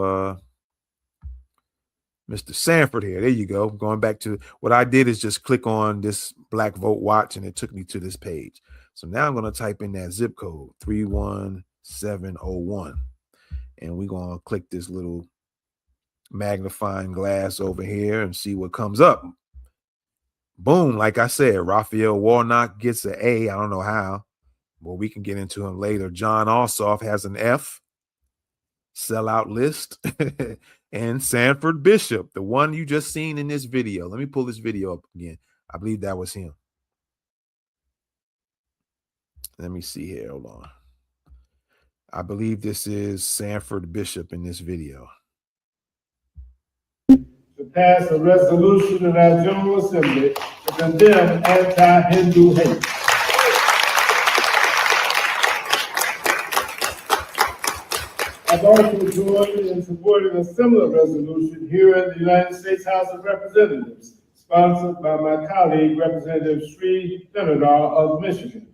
Mr. Sanford here. There you go. Going back to what I did is just click on this Black Vote Watch and it took me to this page. So now I'm going to type in that zip code 31701 and we're going to click this little magnifying glass over here and see what comes up. Boom. Like I said, Raphael Warnock gets an A. I don't know how. Well, we can get into him later. John Ossoff has an F. Sellout list. And Sanford Bishop, the one you just seen in this video. Let me pull this video up again. I believe that was him. Let me see here. Hold on. I believe this is Sanford Bishop in this video. To pass a resolution in our General Assembly to condemn anti-Hindu hate. I've also joined in supporting a similar resolution here in the United States House of Representatives, sponsored by my colleague, Representative Sri Lanka of Michigan.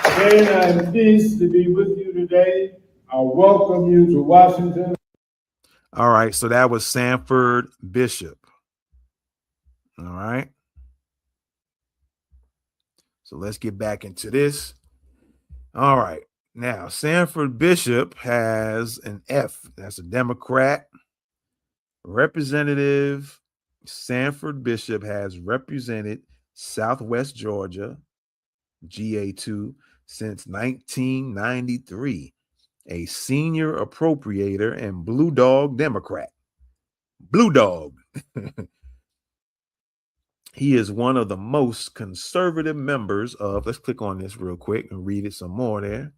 I've Again, I am pleased to be with you today. I welcome you to Washington. All right, so that was Sanford Bishop. All right. So let's get back into this. All right. Now, Sanford Bishop has an F. That's a Democrat. Representative Sanford Bishop has represented Southwest Georgia, GA2, since 1993. A senior appropriator and Blue Dog Democrat. Blue Dog. He is one of the most conservative members of, let's click on this real quick and read it some more there.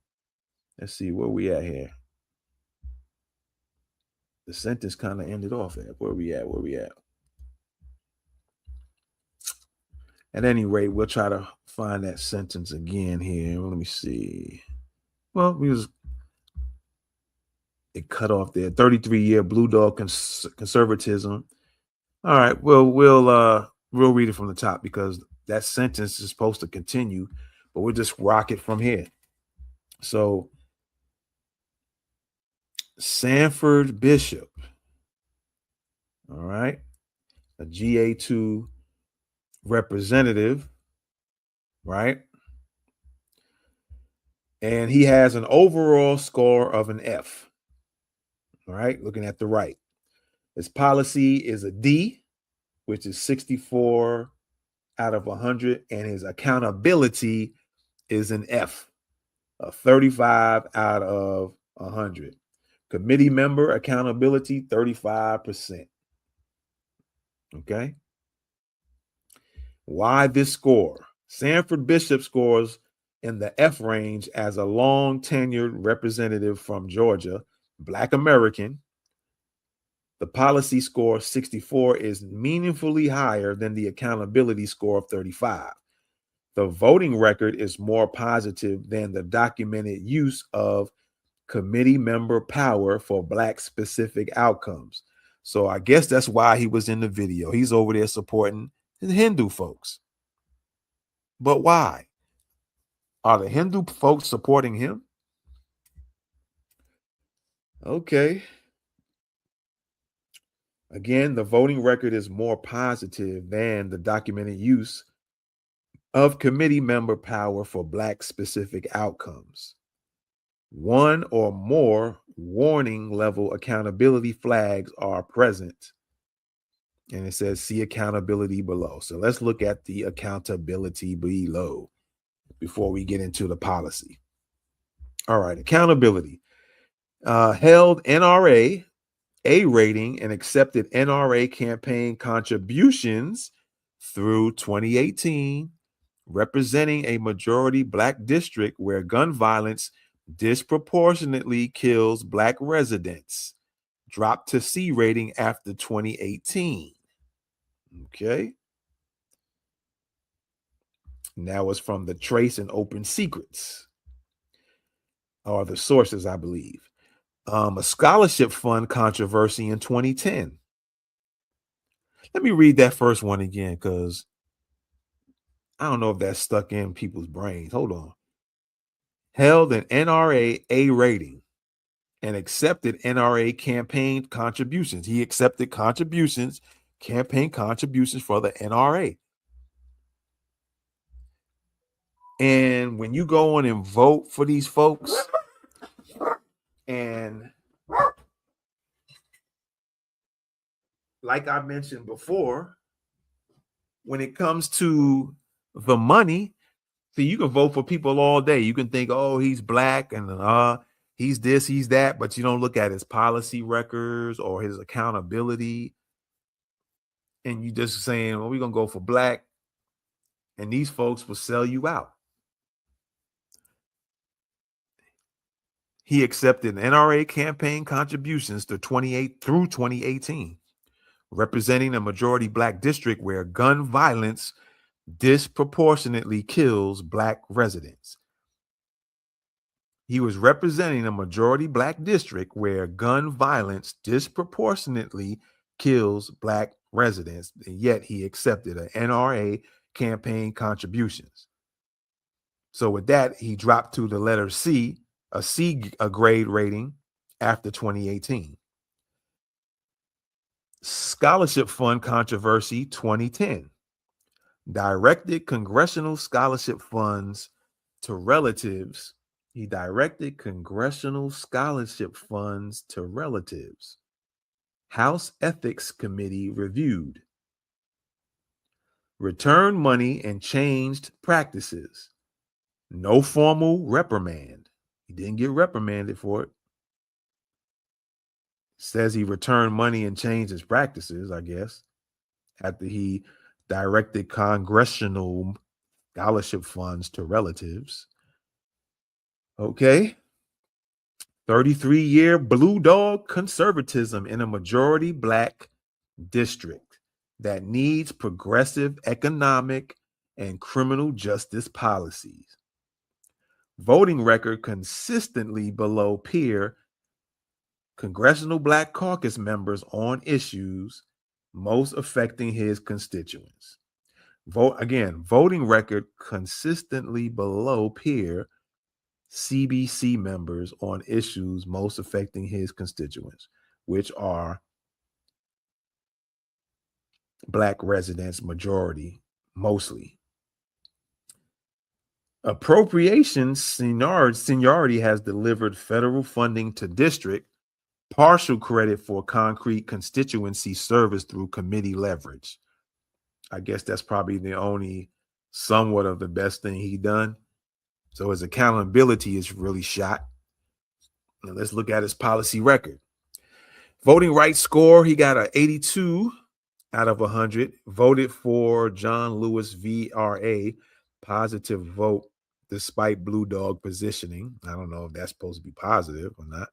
Let's see where we at here. The sentence kind of ended off at. Where we at? At any rate, we'll try to find that sentence again here. Let me see. Well, it cut off there. 33-year Blue Dog conservatism. All right, we'll read it from the top because that sentence is supposed to continue, but we'll just rock it from here. So Sanford Bishop, all right, a GA2 representative, right? And he has an overall score of an F, all right, looking at the right. His policy is a D, which is 64 out of 100, and his accountability is an F, a 35 out of 100. Committee member accountability, 35%. Okay. Why this score? Sanford Bishop scores in the F range as a long tenured representative from Georgia, Black American. The policy score 64 is meaningfully higher than the accountability score of 35. The voting record is more positive than the documented use of committee member power for Black specific outcomes. So I guess that's why he was in the video. He's over there supporting the Hindu folks. But why? Are the Hindu folks supporting him? Okay. Again, the voting record is more positive than the documented use of committee member power for Black specific outcomes. One or more warning level accountability flags are present. And it says, see accountability below. So let's look at the accountability below before we get into the policy. All right, accountability. Held NRA, A rating, and accepted NRA campaign contributions through 2018, representing a majority Black district where gun violence disproportionately kills Black residents, dropped to C rating after 2018. Okay. Now it's from the Trace and Open Secrets, or the sources, I believe. A scholarship fund controversy in 2010. Let me read that first one again, because I don't know if that's stuck in people's brains. Hold on. Held an NRA A rating and accepted NRA campaign contributions. He accepted contributions, campaign contributions for the NRA. And when you go on and vote for these folks, and like I mentioned before, when it comes to the money, see, you can vote for people all day. You can think, oh, he's Black and he's this, he's that, but you don't look at his policy records or his accountability. And you just saying, well, we're going to go for Black. And these folks will sell you out. He accepted NRA campaign contributions through 2018, representing a majority Black district where gun violence disproportionately kills Black residents. He was representing a majority Black district where gun violence disproportionately kills Black residents, and yet he accepted an NRA campaign contributions. So with that, he dropped to the letter C, a grade rating after 2018. Scholarship Fund controversy 2010. Directed congressional scholarship funds to relatives. He directed congressional scholarship funds to relatives. House Ethics Committee reviewed. Returned money and changed practices. No formal reprimand. He didn't get reprimanded for it. Says he returned money and changed his practices, I guess, after he directed congressional scholarship funds to relatives. Okay. 33-year blue dog conservatism in a majority Black district that needs progressive economic and criminal justice policies. Voting record consistently below peer Congressional Black Caucus members on issues most affecting his constituents. Voting record consistently below peer CBC members on issues most affecting his constituents, which are Black residents, majority, mostly. Appropriations seniority has delivered federal funding to district, partial credit for concrete constituency service through committee leverage. I guess that's probably the only somewhat of the best thing he done. So his accountability is really shot. Now let's look at his policy record. Voting rights score, he got an 82 out of 100. Voted for John Lewis VRA, positive vote despite blue dog positioning. I don't know if that's supposed to be positive or not,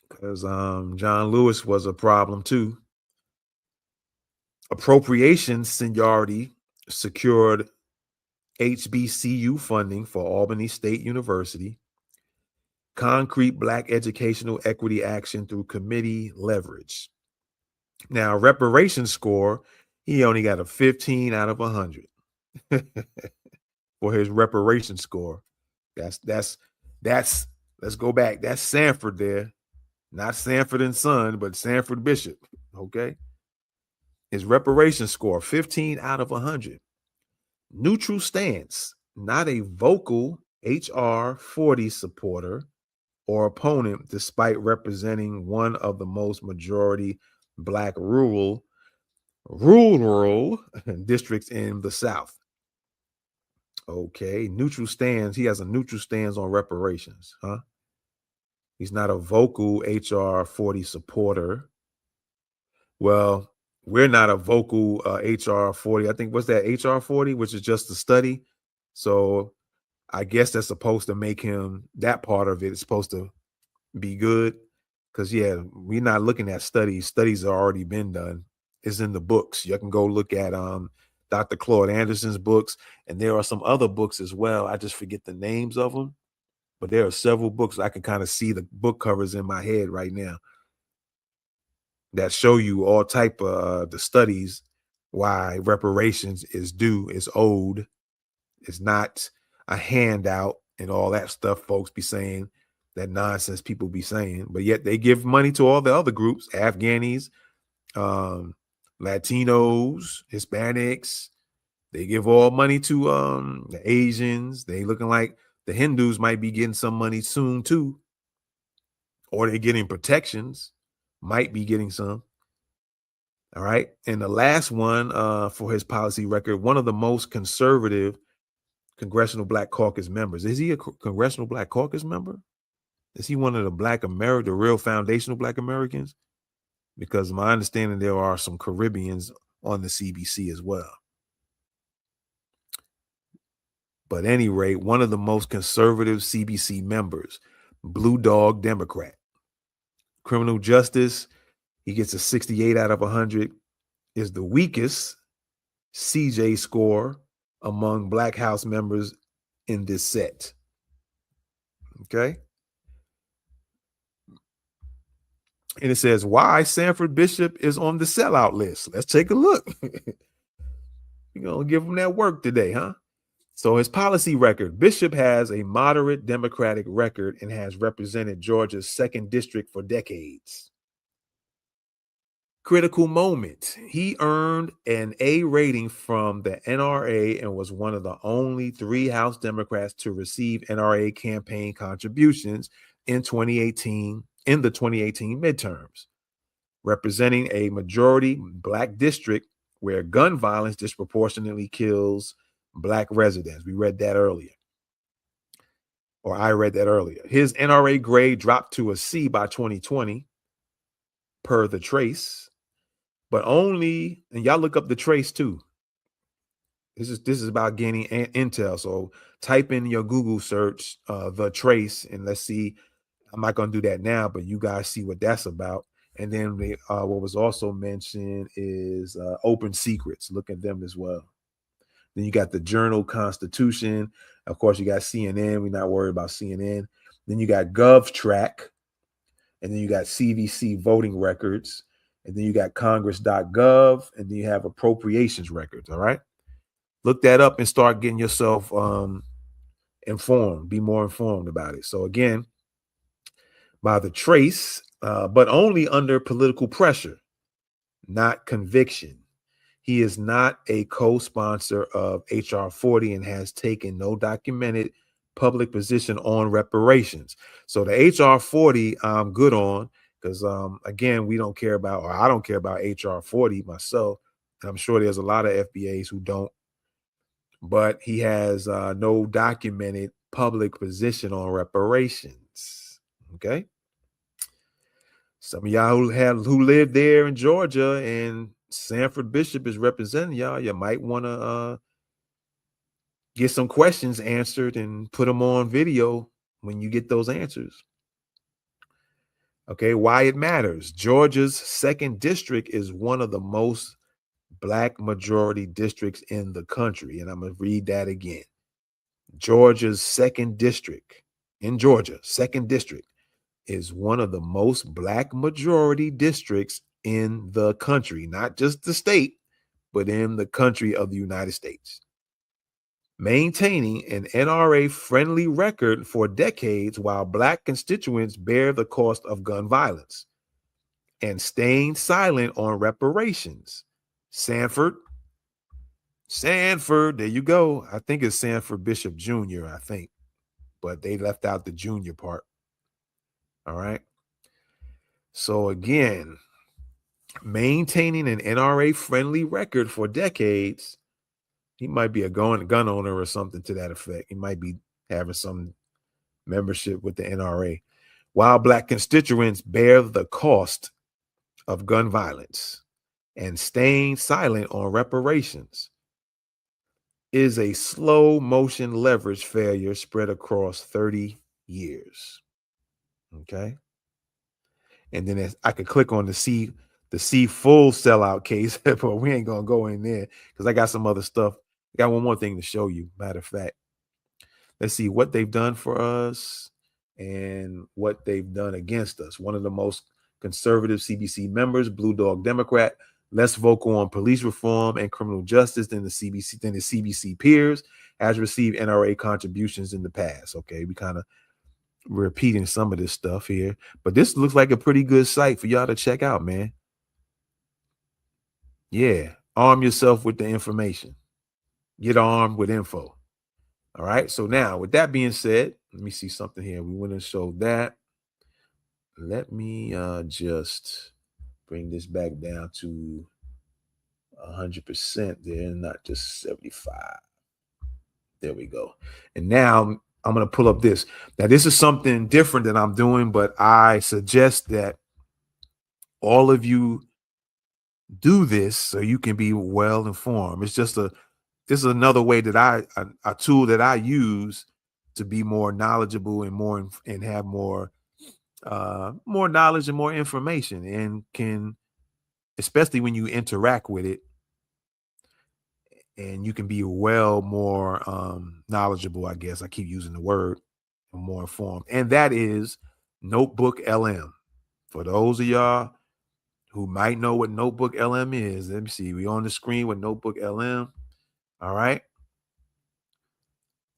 because John Lewis was a problem too. Appropriations seniority secured HBCU funding for Albany State University. Concrete Black educational equity action through committee leverage. Now, reparations score, he only got a 15 out of 100 for his reparations score. That's let's go back. That's Sanford there, not Sanford and Son, but Sanford Bishop. Okay. His reparations score, 15 out of 100. Neutral stance, not a vocal HR 40 supporter or opponent, despite representing one of the most majority Black rural districts in the South. Okay, neutral stance. He has a neutral stance on reparations, huh? He's not a vocal HR 40 supporter. Well, we're not a vocal HR 40. I think, what's that, HR 40, which is just a study. So I guess that's supposed to make him, that part of it is supposed to be good. Because, yeah, we're not looking at studies. Studies have already been done. It's in the books. You can go look at Dr. Claude Anderson's books. And there are some other books as well. I just forget the names of them. But there are several books. I can kind of see the book covers in my head right now that show you all type of the studies why reparations is due, is owed. It's not a handout and all that stuff folks be saying, that nonsense people be saying. But yet they give money to all the other groups, Afghanis, Latinos, Hispanics. They give all money to the Asians. They looking like the Hindus might be getting some money soon too. Or they're getting protections, might be getting some. All right. And the last one for his policy record, one of the most conservative Congressional Black Caucus members. Is he a Congressional Black Caucus member? Is he one of the the real foundational Black Americans? Because my understanding, there are some Caribbeans on the CBC as well. But at any rate, one of the most conservative CBC members, Blue Dog Democrat. Criminal justice, he gets a 68 out of 100, is the weakest CJ score among Black House members in this set. Okay. And it says why Sanford Bishop is on the sellout list. Let's take a look. You're going to give him that work today, huh? So his policy record: Bishop has a moderate Democratic record and has represented Georgia's 2nd district for decades. Critical moment: he earned an A rating from the NRA and was one of the only 3 House Democrats to receive NRA campaign contributions in 2018 in the 2018 midterms, representing a majority Black district where gun violence disproportionately kills Black residents. We read that earlier, or I read that earlier. His NRA grade dropped to a C by 2020 per the Trace, but only, and y'all look up the Trace too. This is about gaining intel. So type in your Google search, the Trace, and let's see. I'm not going to do that now, but you guys see what that's about. And then what was also mentioned is Open Secrets. Look at them as well. Then you got the Journal Constitution. Of course, you got CNN. We're not worried about CNN. Then you got GovTrack. And then you got CVC voting records. And then you got Congress.gov. And then you have appropriations records. All right. Look that up and start getting yourself informed. Be more informed about it. So again, by the Trace, but only under political pressure, not conviction. He is not a co-sponsor of HR 40 and has taken no documented public position on reparations. So the HR 40 I'm good on because, again, we don't care about, or I don't care about HR 40 myself. And I'm sure there's a lot of FBAs who don't. But he has no documented public position on reparations. Okay. Some of y'all who live there in Georgia and Sanford Bishop is representing y'all, you might want to get some questions answered and put them on video when you get those answers. Okay, why it matters. Georgia's 2nd district is one of the most Black majority districts in the country. And I'm going to read that again. Georgia's 2nd district in Georgia, 2nd district, is one of the most Black majority districts in the country, not just the state, but in the country of the United States. Maintaining an NRA friendly record for decades while Black constituents bear the cost of gun violence and staying silent on reparations. Sanford, there you go. I think it's Sanford Bishop Jr., I think, but they left out the junior part. All right. So again, maintaining an NRA friendly record for decades, he might be a gun owner or something to that effect. He might be having some membership with the NRA. While Black constituents bear the cost of gun violence and staying silent on reparations is a slow motion leverage failure spread across 30 years. Okay. And then I could click on the C full sellout case, but we ain't gonna go in there because I got some other stuff. I got one more thing to show you. Matter of fact, let's see what they've done for us and what they've done against us. One of the most conservative CBC members, Blue Dog Democrat, less vocal on police reform and criminal justice than the CBC peers, has received NRA contributions in the past. Okay, we kind of repeating some of this stuff here, but this looks like a pretty good site for y'all to check out, man. Yeah, arm yourself with the information. Get armed with info. All right, so now with that being said, let me see something here. We want to show that. Let me just bring this back down to 100% there, not just 75. There we go. And now I'm going to pull up this. Now, this is something different that I'm doing, but I suggest that all of you do this so you can be well informed. It's just this is another way that a tool that I use to be more knowledgeable and have more knowledge and more information, and can, especially when you interact with it, and you can be more knowledgeable, I guess. I keep using the word, more informed. And that is Notebook LM. For those of y'all who might know what Notebook LM is, let me see. We on the screen with Notebook LM. All right.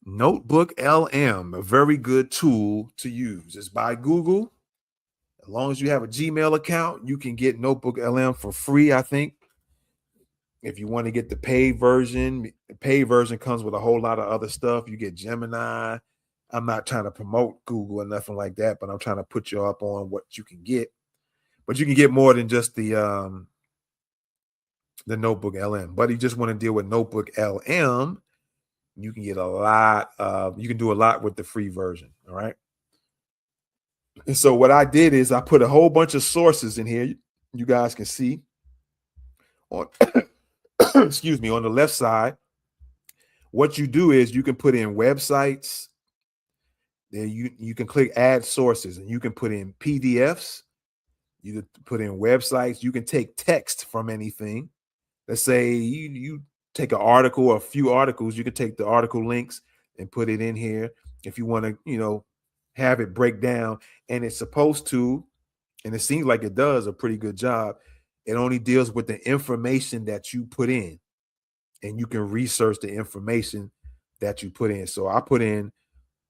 Notebook LM, a very good tool to use. It's by Google. As long as you have a Gmail account, you can get Notebook LM for free, I think. If you want to get the paid version, the paid version comes with a whole lot of other stuff. You get Gemini. I'm not trying to promote Google or nothing like that, but I'm trying to put you up on what you can get. But you can get more than just the Notebook LM. But you just want to deal with Notebook LM, you can get a lot of, you can do a lot with the free version. All right. And so what I did is I put a whole bunch of sources in here. You guys can see on, excuse me, on the left side. What you do is you can put in websites. Then you can click add sources and you can put in PDFs. You can put in websites. You can take text from anything. Let's say you take an article or a few articles. You can take the article links and put it in here if you want to, have it break down. And it's supposed to, and it seems like it does a pretty good job. It only deals with the information that you put in, and you can research the information that you put in. So I put in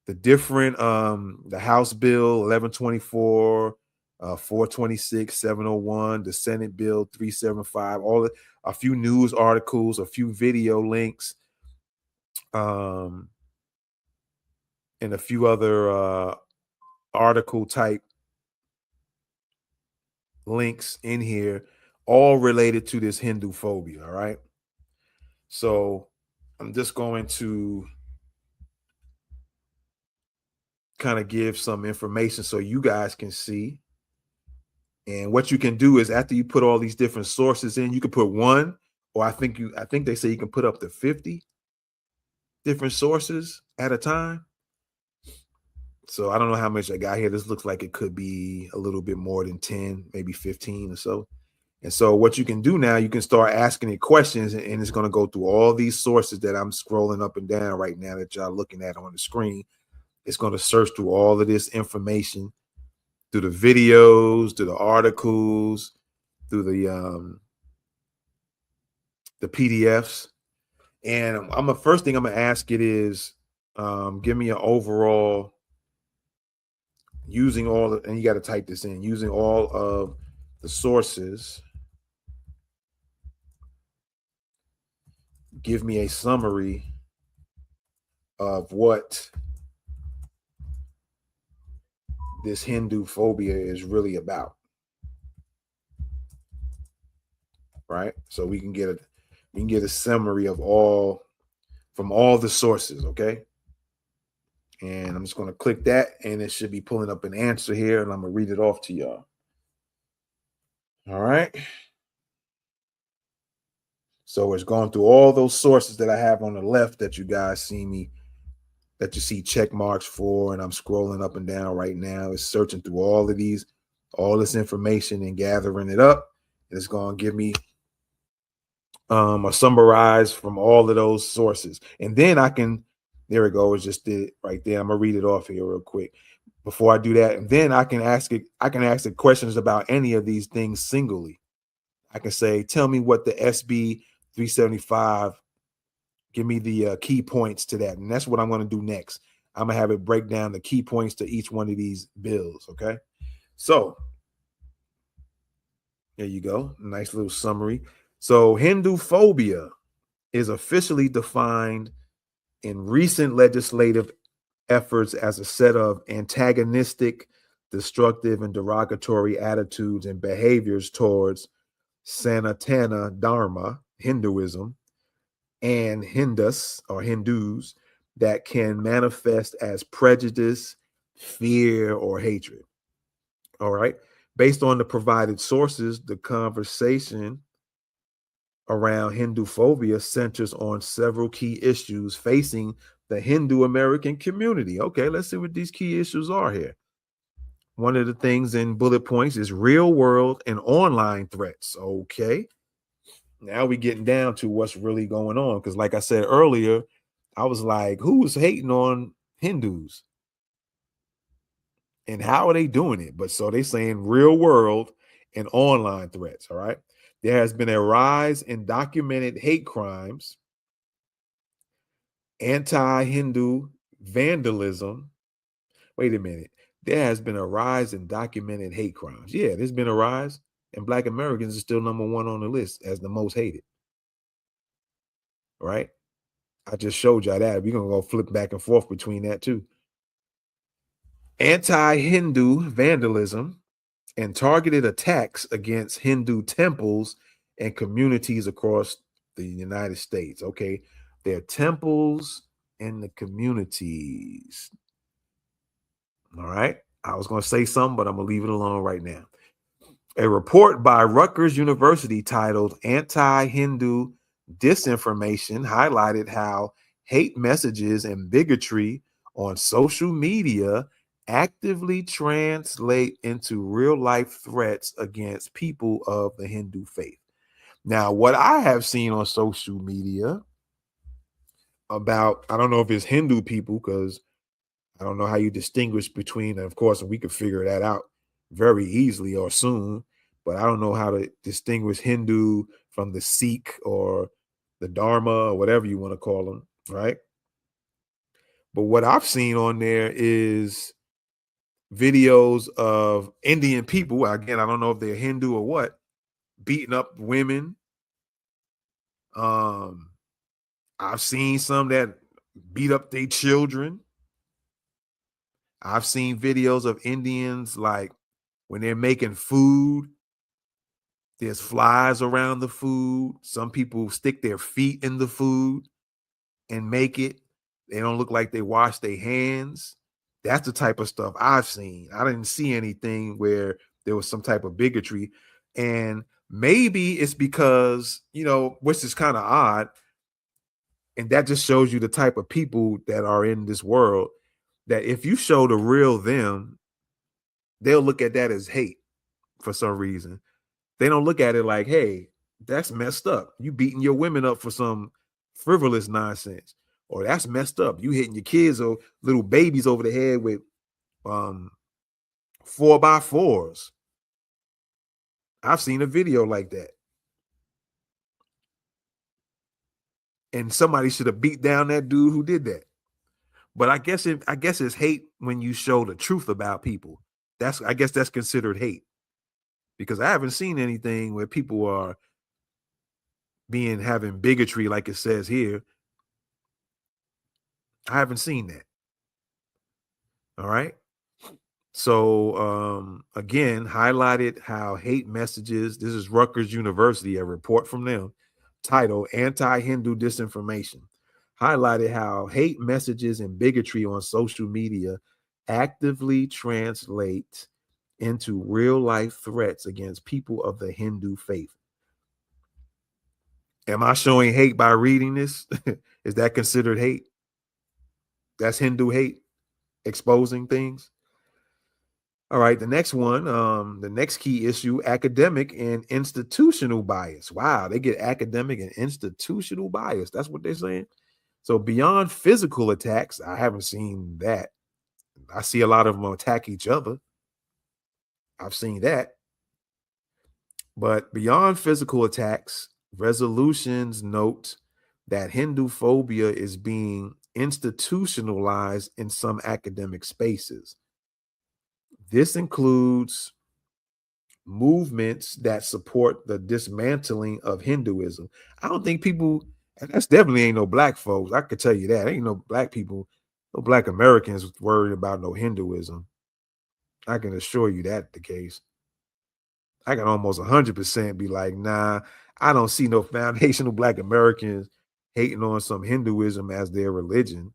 the different, the House Bill 1124, 426, 701, the Senate Bill 375, a few news articles, a few video links, and a few other article type links in here, all related to this Hinduphobia. All right. So I'm just going to kind of give some information so you guys can see. And what you can do is after you put all these different sources in, you can put one, or I think they say you can put up to 50 different sources at a time. So I don't know how much I got here. This looks like it could be a little bit more than 10, maybe 15 or so. And so what you can do now, you can start asking it questions, and it's going to go through all these sources that I'm scrolling up and down right now that y'all looking at on the screen. It's going to search through all of this information, through the videos, through the articles, through the PDFs. And first thing I'm gonna ask it is, give me an overall, using all of, and you got to type this in, using all of the sources, give me a summary of what this Hinduphobia is really about. Right? So we can get a summary of from all the sources, okay? And I'm just going to click that, and it should be pulling up an answer here, and I'm going to read it off to y'all. All right. So it's going through all those sources that I have on the left that you guys that you see check marks for, and I'm scrolling up and down right now. It's searching through all this information and gathering it up. And it's going to give me a summarize from all of those sources. And then I can, there it goes, just did it right there. I'm gonna read it off here real quick before I do that. And then I can ask it questions about any of these things singly. I can say, tell me what the SB 375, give me the key points to that. And that's what I'm going to do next. I'm going to have it break down the key points to each one of these bills. Okay. So there you go. Nice little summary. So Hinduphobia is officially defined in recent legislative efforts as a set of antagonistic, destructive, and derogatory attitudes and behaviors towards Sanatana Dharma, Hinduism, and Hindus that can manifest as prejudice, fear, or hatred. All right. Based on the provided sources, the conversation around Hinduphobia centers on several key issues facing the Hindu American community. Okay, let's see what these key issues are here. One of the things in bullet points is real world and online threats. Okay. Now we're getting down to what's really going on. Because like I said earlier, I was like, who's hating on Hindus? And how are they doing it? But so they're saying real world and online threats. All right. There has been a rise in documented hate crimes anti-Hindu vandalism. Wait a minute. There has been a rise in documented hate crimes. Yeah, there's been a rise, and Black Americans are still number one on the list as the most hated. Right? I just showed y'all that. We're going to go flip back and forth between that too. Anti-Hindu vandalism and targeted attacks against Hindu temples and communities across the United States. Okay, there are temples and the communities. All right, I was going to say something, but I'm going to leave it alone right now. A report by Rutgers University titled Anti-Hindu Disinformation highlighted how hate messages and bigotry on social media actively translate into real-life threats against people of the Hindu faith. Now, what I have seen on social media about, I don't know if it's Hindu people, because I don't know how you distinguish between, and of course, we could figure that out very easily or soon, but I don't know how to distinguish Hindu from the Sikh or the Dharma or whatever you want to call them, right? But what I've seen on there is videos of Indian people, again, I don't know if they're Hindu or what, beating up women. I've seen some that beat up their children. I've seen videos of Indians, like when they're making food, there's flies around the food. Some people stick their feet in the food and make it. They don't look like they wash their hands. That's the type of stuff I've seen. I didn't see anything where there was some type of bigotry. And maybe it's because, which is kind of odd, and that just shows you the type of people that are in this world, that if you show the real them, they'll look at that as hate for some reason. They don't look at it like, hey, that's messed up. You beating your women up for some frivolous nonsense. Or that's messed up. You hitting your kids or little babies over the head with 4x4s. I've seen a video like that. And somebody should have beat down that dude who did that. But I guess it's hate when you show the truth about people. I guess that's considered hate. Because I haven't seen anything where people are having bigotry like it says here. I haven't seen that. All right. So again, highlighted how hate messages, this is Rutgers University, a report from them, titled Anti-Hindu Disinformation, highlighted how hate messages and bigotry on social media actively translate into real-life threats against people of the Hindu faith. Am I showing hate by reading this? Is that considered hate? That's Hindu hate, exposing things. All right, the next one, the next key issue, academic and institutional bias. Wow, they get academic and institutional bias. That's what they're saying. So beyond physical attacks, I haven't seen that. I see a lot of them attack each other. I've seen that. But beyond physical attacks, resolutions note that Hinduphobia is being institutionalized in some academic spaces. This includes movements that support the dismantling of Hinduism. I don't think people, and that's definitely ain't no black folks. I could tell you that. Ain't no black people, no black Americans worried about no Hinduism. I can assure you that the case. I can almost 100% be like, nah, I don't see no foundational black Americans hating on some Hinduism as their religion.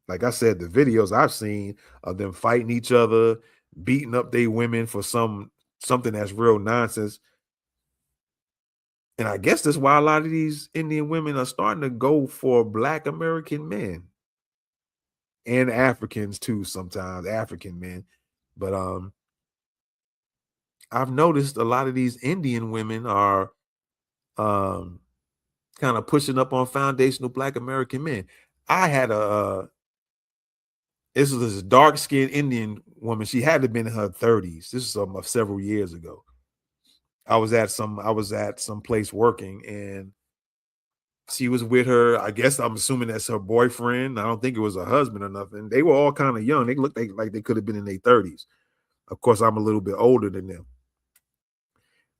Like I said, the videos I've seen of them fighting each other, beating up their women for something that's real nonsense. And I guess that's why a lot of these Indian women are starting to go for black American men and Africans too, sometimes African men. But I've noticed a lot of these Indian women are kind of pushing up on foundational black American men. I had this was this dark-skinned Indian woman. She had to have been in her 30s. This is several years ago. I was at some place working, and She was with her, I guess I'm assuming that's her boyfriend. I don't think it was a husband or nothing. They were all kind of young. They looked like they could have been in their 30s. Of course, I'm a little bit older than them.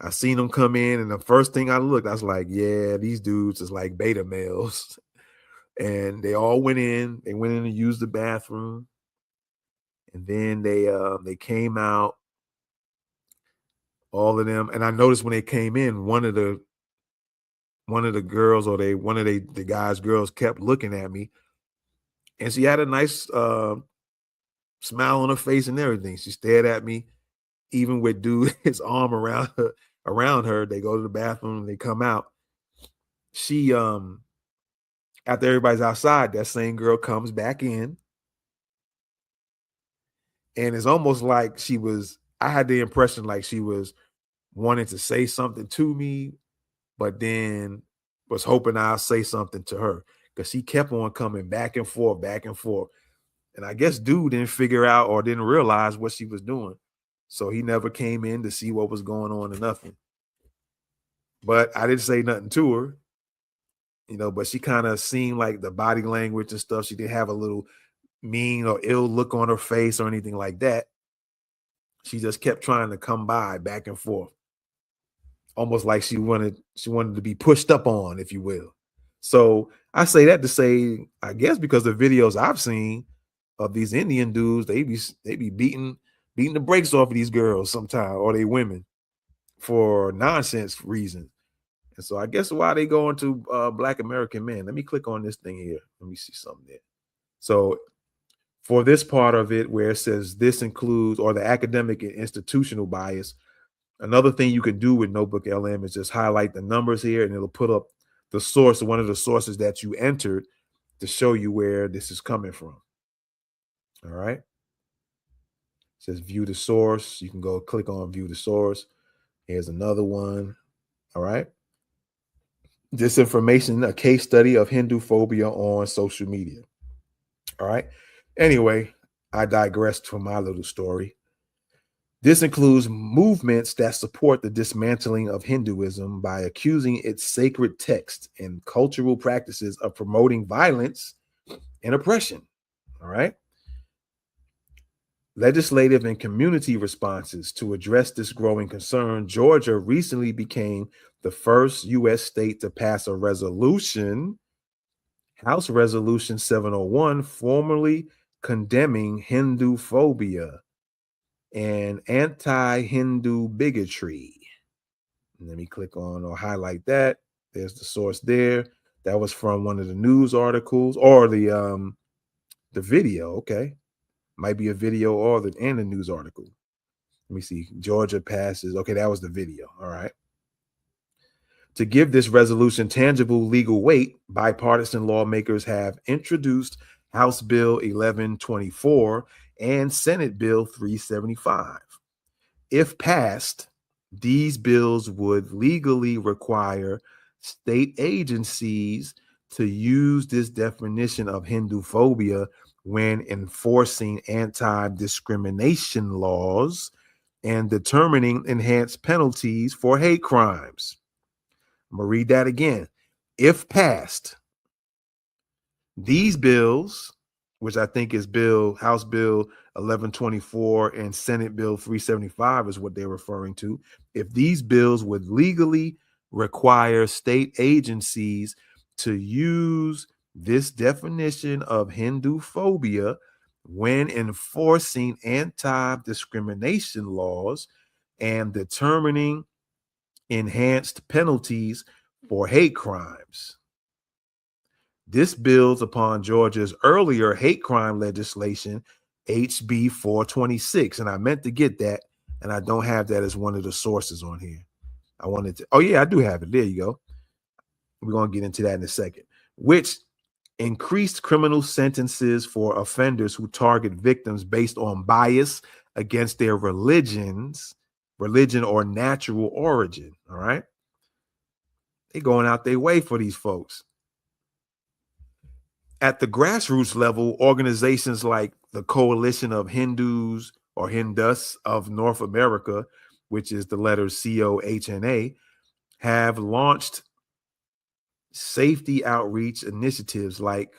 I seen them come in, and the first thing I looked, I was like, yeah, these dudes is like beta males. And they all went in. They went in and used the bathroom. And then they came out, all of them. And I noticed when they came in, one of the girls or the guys' girls kept looking at me. And she had a nice smile on her face and everything. She stared at me, even with dude his arm around her. They go to the bathroom and they come out. She after everybody's outside, that same girl comes back in. And it's almost like I had the impression like she was wanting to say something to me, but then was hoping I'll say something to her, because she kept on coming back and forth, back and forth. And I guess dude didn't figure out or didn't realize what she was doing. So he never came in to see what was going on or nothing. But I didn't say nothing to her, but she kind of seemed like the body language and stuff. She didn't have a little mean or ill look on her face or anything like that. She just kept trying to come by back and forth, almost like she wanted to be pushed up on, if you will. So I say that to say, I guess because the videos I've seen of these Indian dudes, they be beating the brakes off of these girls sometimes, or they women, for nonsense reasons. And so I guess why they go into Black American men. Let me click on this thing here. Let me see something there. So for this part of it, where it says this includes, or the academic and institutional bias, another thing you can do with Notebook LM is just highlight the numbers here, and it'll put up the source, one of the sources that you entered, to show you where this is coming from. All right. It says view the source. You can go click on view the source. Here's another one. All right. This information, a case study of Hinduphobia on social media. All right. Anyway, I digressed from my little story. This includes movements that support the dismantling of Hinduism by accusing its sacred texts and cultural practices of promoting violence and oppression. All right. Legislative and community responses to address this growing concern. Georgia recently became the first U.S. state to pass a resolution, House Resolution 701, formally condemning Hinduphobia and anti-Hindu bigotry. Let me click on or highlight that. There's the source there. That was from one of the news articles, or the video. Okay, might be a video or the news article. Let me see. Georgia passes. Okay, that was the video. All right. To give this resolution tangible legal weight, bipartisan lawmakers have introduced House Bill 1124 and Senate Bill 375. If passed, these bills would legally require state agencies to use this definition of Hinduphobia when enforcing anti-discrimination laws and determining enhanced penalties for hate crimes. I'm going to read that again. If passed, these bills, which I think is House Bill 1124 and Senate Bill 375 is what they're referring to. If these bills would legally require state agencies to use this definition of Hinduphobia when enforcing anti-discrimination laws and determining enhanced penalties for hate crimes. This builds upon Georgia's earlier hate crime legislation, HB 426. And I meant to get that, and I don't have that as one of the sources on here. I wanted to, oh yeah, I do have it. There you go. We're going to get into that in a second, which increased criminal sentences for offenders who target victims based on bias against their religion or natural origin. All right. They're going out their way for these folks. At the grassroots level, organizations like the Coalition of Hindus or Hindus of North America, which is the letters COHNA, have launched safety outreach initiatives like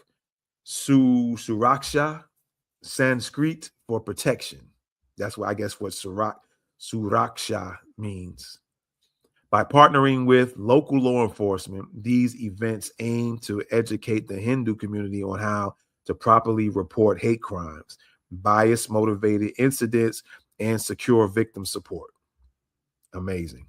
Suraksha, Sanskrit for protection. That's what I guess what Suraksha means. By partnering with local law enforcement, these events aim to educate the Hindu community on how to properly report hate crimes, bias-motivated incidents, and secure victim support. Amazing.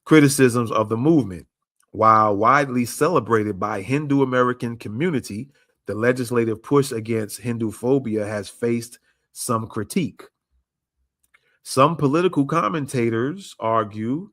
Criticisms of the movement. While widely celebrated by Hindu American community, the legislative push against Hinduphobia has faced some critique. Some political commentators argue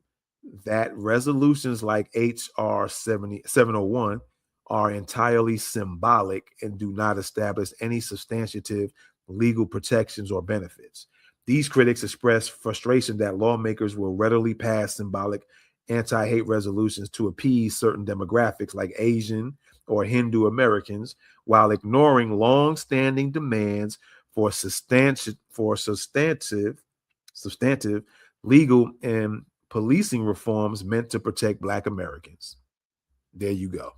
that resolutions like HR 701 are entirely symbolic and do not establish any substantive legal protections or benefits. These critics express frustration that lawmakers will readily pass symbolic anti-hate resolutions to appease certain demographics like Asian or Hindu Americans, while ignoring long-standing demands for substantive legal and policing reforms meant to protect Black Americans. There you go.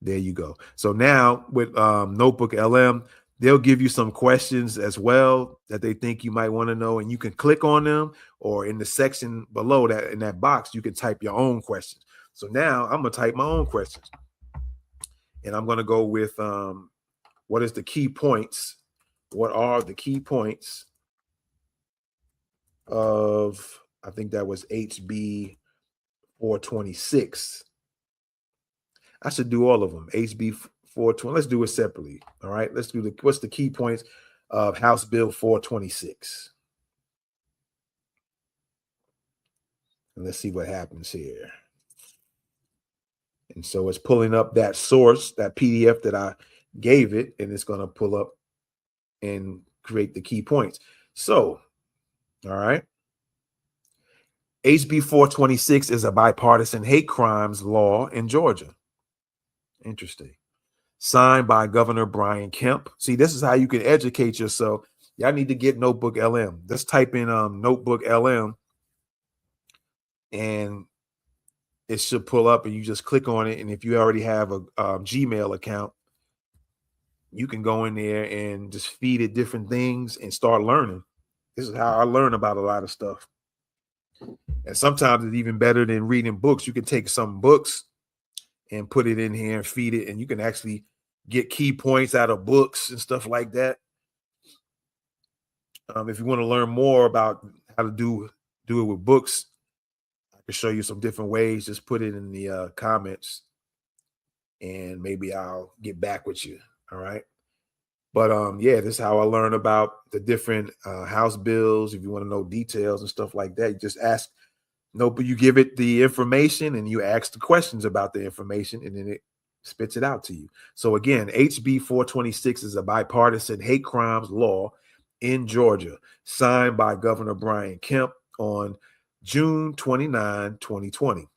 There you go. So now with Notebook LM, they'll give you some questions as well that they think you might want to know, and you can click on them, or in the section below that, in that box, you can type your own questions. So now I'm going to type my own questions, and I'm going to go with what is the key points? What are the key points of, I think that was HB 426. I should do all of them. HB 420. Let's do it separately. All right. Let's do what's the key points of House Bill 426. And let's see what happens here. And so it's pulling up that source, that PDF that I gave it, and it's going to pull up and create the key points. So, all right. HB 426 is a bipartisan hate crimes law in Georgia. Interesting. Signed by Governor Brian Kemp. See, this is how you can educate yourself. Y'all need to get Notebook LM. Just type in Notebook LM, and it should pull up, and you just click on it. And if you already have a Gmail account, you can go in there and just feed it different things and start learning. This is how I learn about a lot of stuff. And sometimes it's even better than reading books. You can take some books and put it in here and feed it, and you can actually get key points out of books and stuff like that. If you want to learn more about how to do it with books, I can show you some different ways. Just put it in the comments, and maybe I'll get back with you. All right. But yeah, this is how I learn about the different House bills. If you want to know details and stuff like that, you just ask. But you give it the information and you ask the questions about the information, and then it spits it out to you. So again, HB 426 is a bipartisan hate crimes law in Georgia, signed by Governor Brian Kemp on June 29, 2020.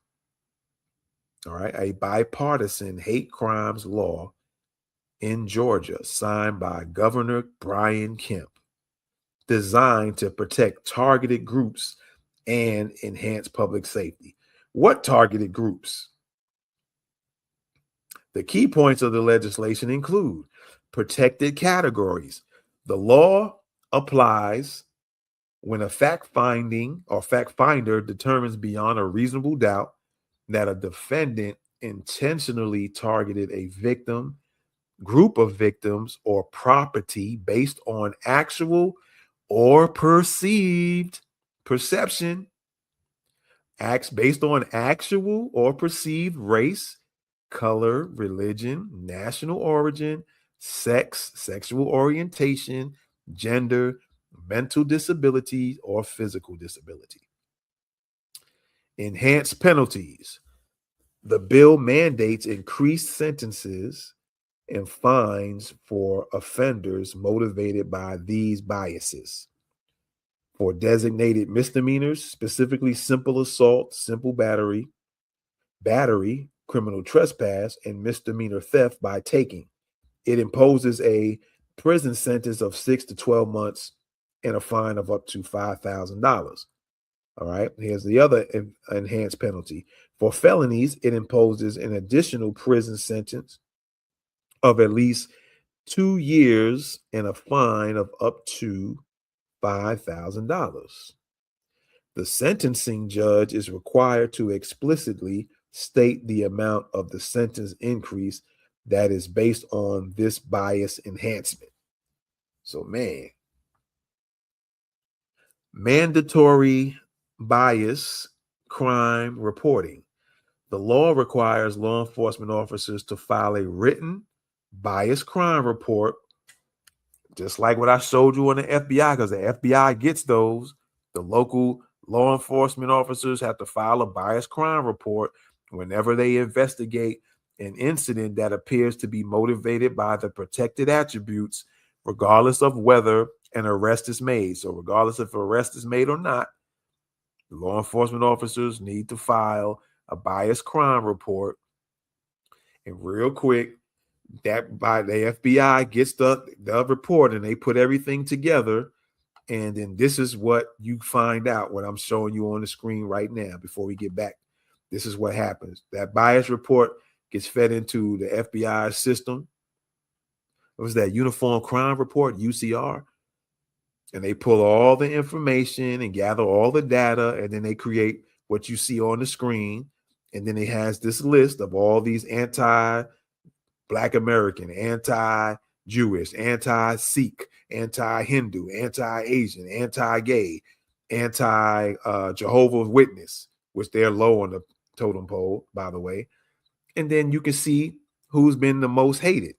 All right, a bipartisan hate crimes law in Georgia, signed by Governor Brian Kemp, designed to protect targeted groups and enhance public safety. What targeted groups? The key points of the legislation include protected categories. The law applies when a fact finder determines beyond a reasonable doubt that a defendant intentionally targeted a victim, group of victims, or property based on actual or perception, acts based on actual or perceived race, color, religion, national origin, sex, sexual orientation, gender, mental disability, or physical disability. Enhanced penalties. The bill mandates increased sentences and fines for offenders motivated by these biases. For designated misdemeanors, specifically simple assault, simple battery, criminal trespass, and misdemeanor theft by taking, it imposes a prison sentence of 6 to 12 months and a fine of up to $5,000. All right. Here's the other enhanced penalty. For felonies, it imposes an additional prison sentence of at least 2 years and a fine of up to $5,000. The sentencing judge is required to explicitly state the amount of the sentence increase that is based on this bias enhancement. So, man, mandatory bias crime reporting. The law requires law enforcement officers to file a written bias crime report, just like what I showed you on the FBI, because the FBI gets those. The local law enforcement officers have to file a bias crime report whenever they investigate an incident that appears to be motivated by the protected attributes, regardless of whether an arrest is made. So regardless if an arrest is made or not, the law enforcement officers need to file a bias crime report. And real quick, that by the FBI gets the report and they put everything together. And then this is what you find out, what I'm showing you on the screen right now before we get back. This is what happens. That bias report gets fed into the FBI system. What was that? Uniform Crime Report, UCR. And they pull all the information and gather all the data, and then they create what you see on the screen. And then it has this list of all these anti-Black American, anti-Jewish, anti-Sikh, anti-Hindu, anti-Asian, anti-gay, anti-Jehovah's Witness, which they're low on the totem pole, by the way. And then you can see who's been the most hated.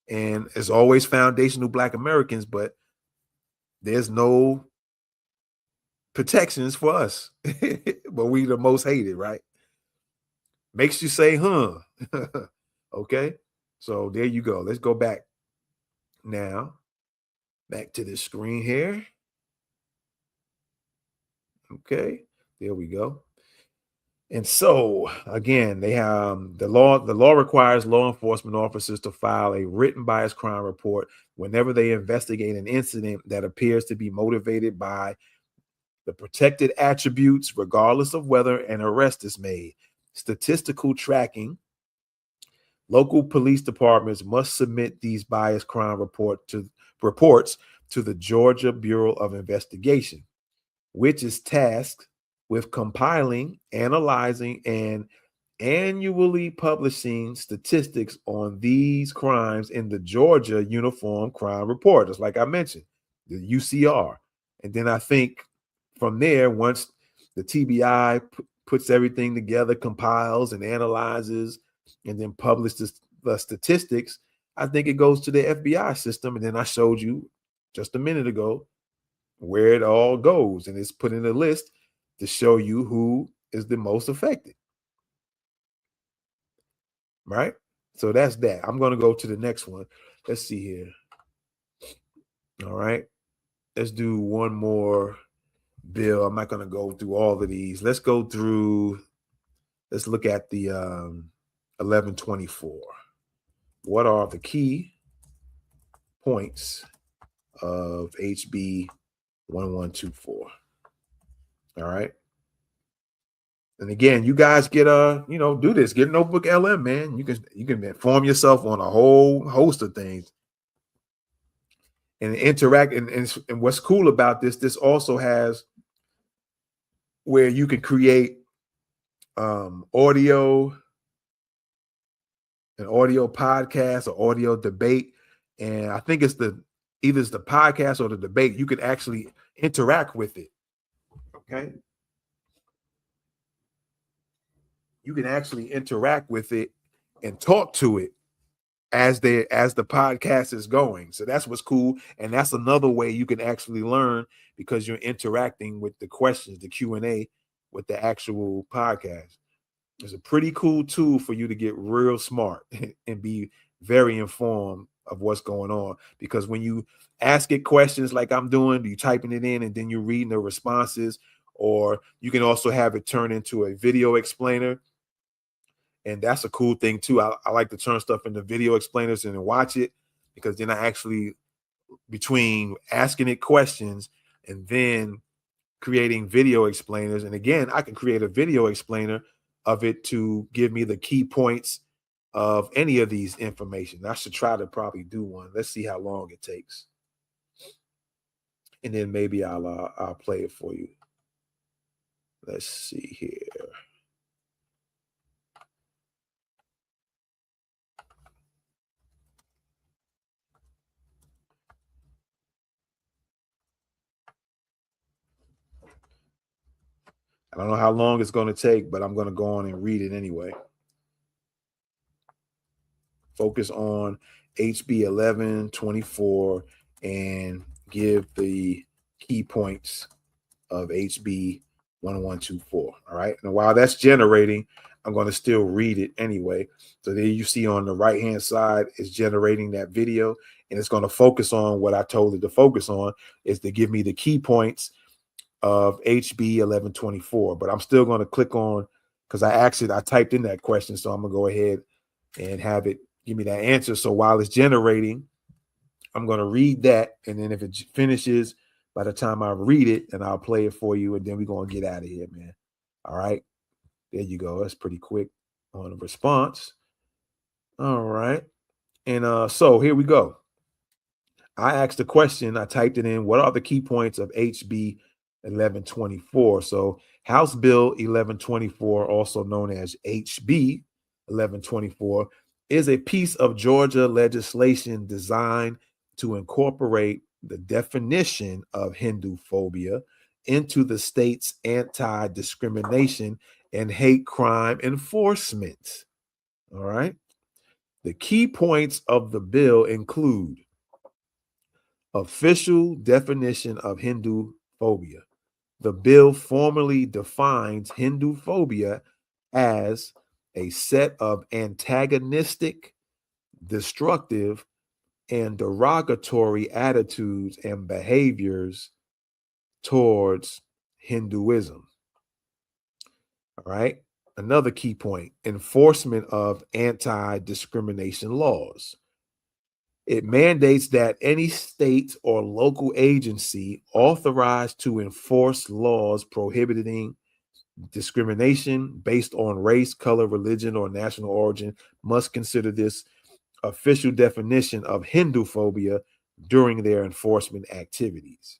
And it's always foundational Black Americans, but there's no protections for us. But we the most hated, right? Makes you say, huh? Okay. So there you go. Let's go back now. Back to the screen here. Okay. There we go. And so again, they have the law requires law enforcement officers to file a written bias crime report whenever they investigate an incident that appears to be motivated by the protected attributes, regardless of whether an arrest is made. Statistical tracking. Local police departments must submit these bias crime reports to the Georgia Bureau of Investigation, which is tasked with compiling, analyzing, and annually publishing statistics on these crimes in the Georgia Uniform Crime Report, just like I mentioned, the UCR. And then I think from there, once the TBI puts everything together, compiles and analyzes, and then publishes the statistics, I think it goes to the FBI system. And then I showed you just a minute ago where it all goes, and it's put in a list to show you who is the most affected. Right? So that's that. I'm going to go to the next one. Let's see here. All right. Let's do one more bill. I'm not going to go through all of these. Let's look at the 1124. What are the key points of HB 1124? All right. And again, you guys get do this. Get a notebook LM, man. You can inform yourself on a whole host of things and interact. And what's cool about this also has where you can create an audio podcast or audio debate. And I think it's either the podcast or the debate. You can actually interact with it. Okay. You can actually interact with it and talk to it as the podcast is going. So that's what's cool. And that's another way you can actually learn, because you're interacting with the questions, the Q&A with the actual podcast. It's a pretty cool tool for you to get real smart and be very informed of what's going on. Because when you ask it questions like I'm doing, you typing it in and then you're reading the responses, or you can also have it turn into a video explainer. And that's a cool thing too. I like to turn stuff into video explainers and then watch it, because then I actually, between asking it questions and then creating video explainers. And again, I can create a video explainer of it to give me the key points of any of these information. I should try to probably do one. Let's see how long it takes. And then maybe I'll play it for you. Let's see here. I don't know how long it's going to take, but I'm going to go on and read it anyway. Focus on HB 1124 and give the key points of HB 1124. All right. And while that's generating, I'm going to still read it anyway. So there you see on the right hand side is generating that video, and it's going to focus on what I told it to focus on, is to give me the key points of HB 1124. But I'm still going to click on, because I typed in that question. So I'm going to go ahead and have it give me that answer. So while it's generating, I'm going to read that. And then if it finishes by the time I read it, and I'll play it for you. And then we're going to get out of here, man. All right. There you go. That's pretty quick on the response. All right. And so here we go. I asked the question, I typed it in, what are the key points of HB 1124? So House Bill 1124, also known as HB 1124, is a piece of Georgia legislation designed to incorporate the definition of Hinduphobia into the state's anti-discrimination and hate crime enforcement. All right. The key points of the bill include official definition of Hinduphobia. The bill formally defines Hinduphobia as a set of antagonistic, destructive, and derogatory attitudes and behaviors towards Hinduism. All right. Another key point, enforcement of anti-discrimination laws. It mandates that any state or local agency authorized to enforce laws prohibiting discrimination based on race, color, religion, or national origin must consider this official definition of Hinduphobia during their enforcement activities.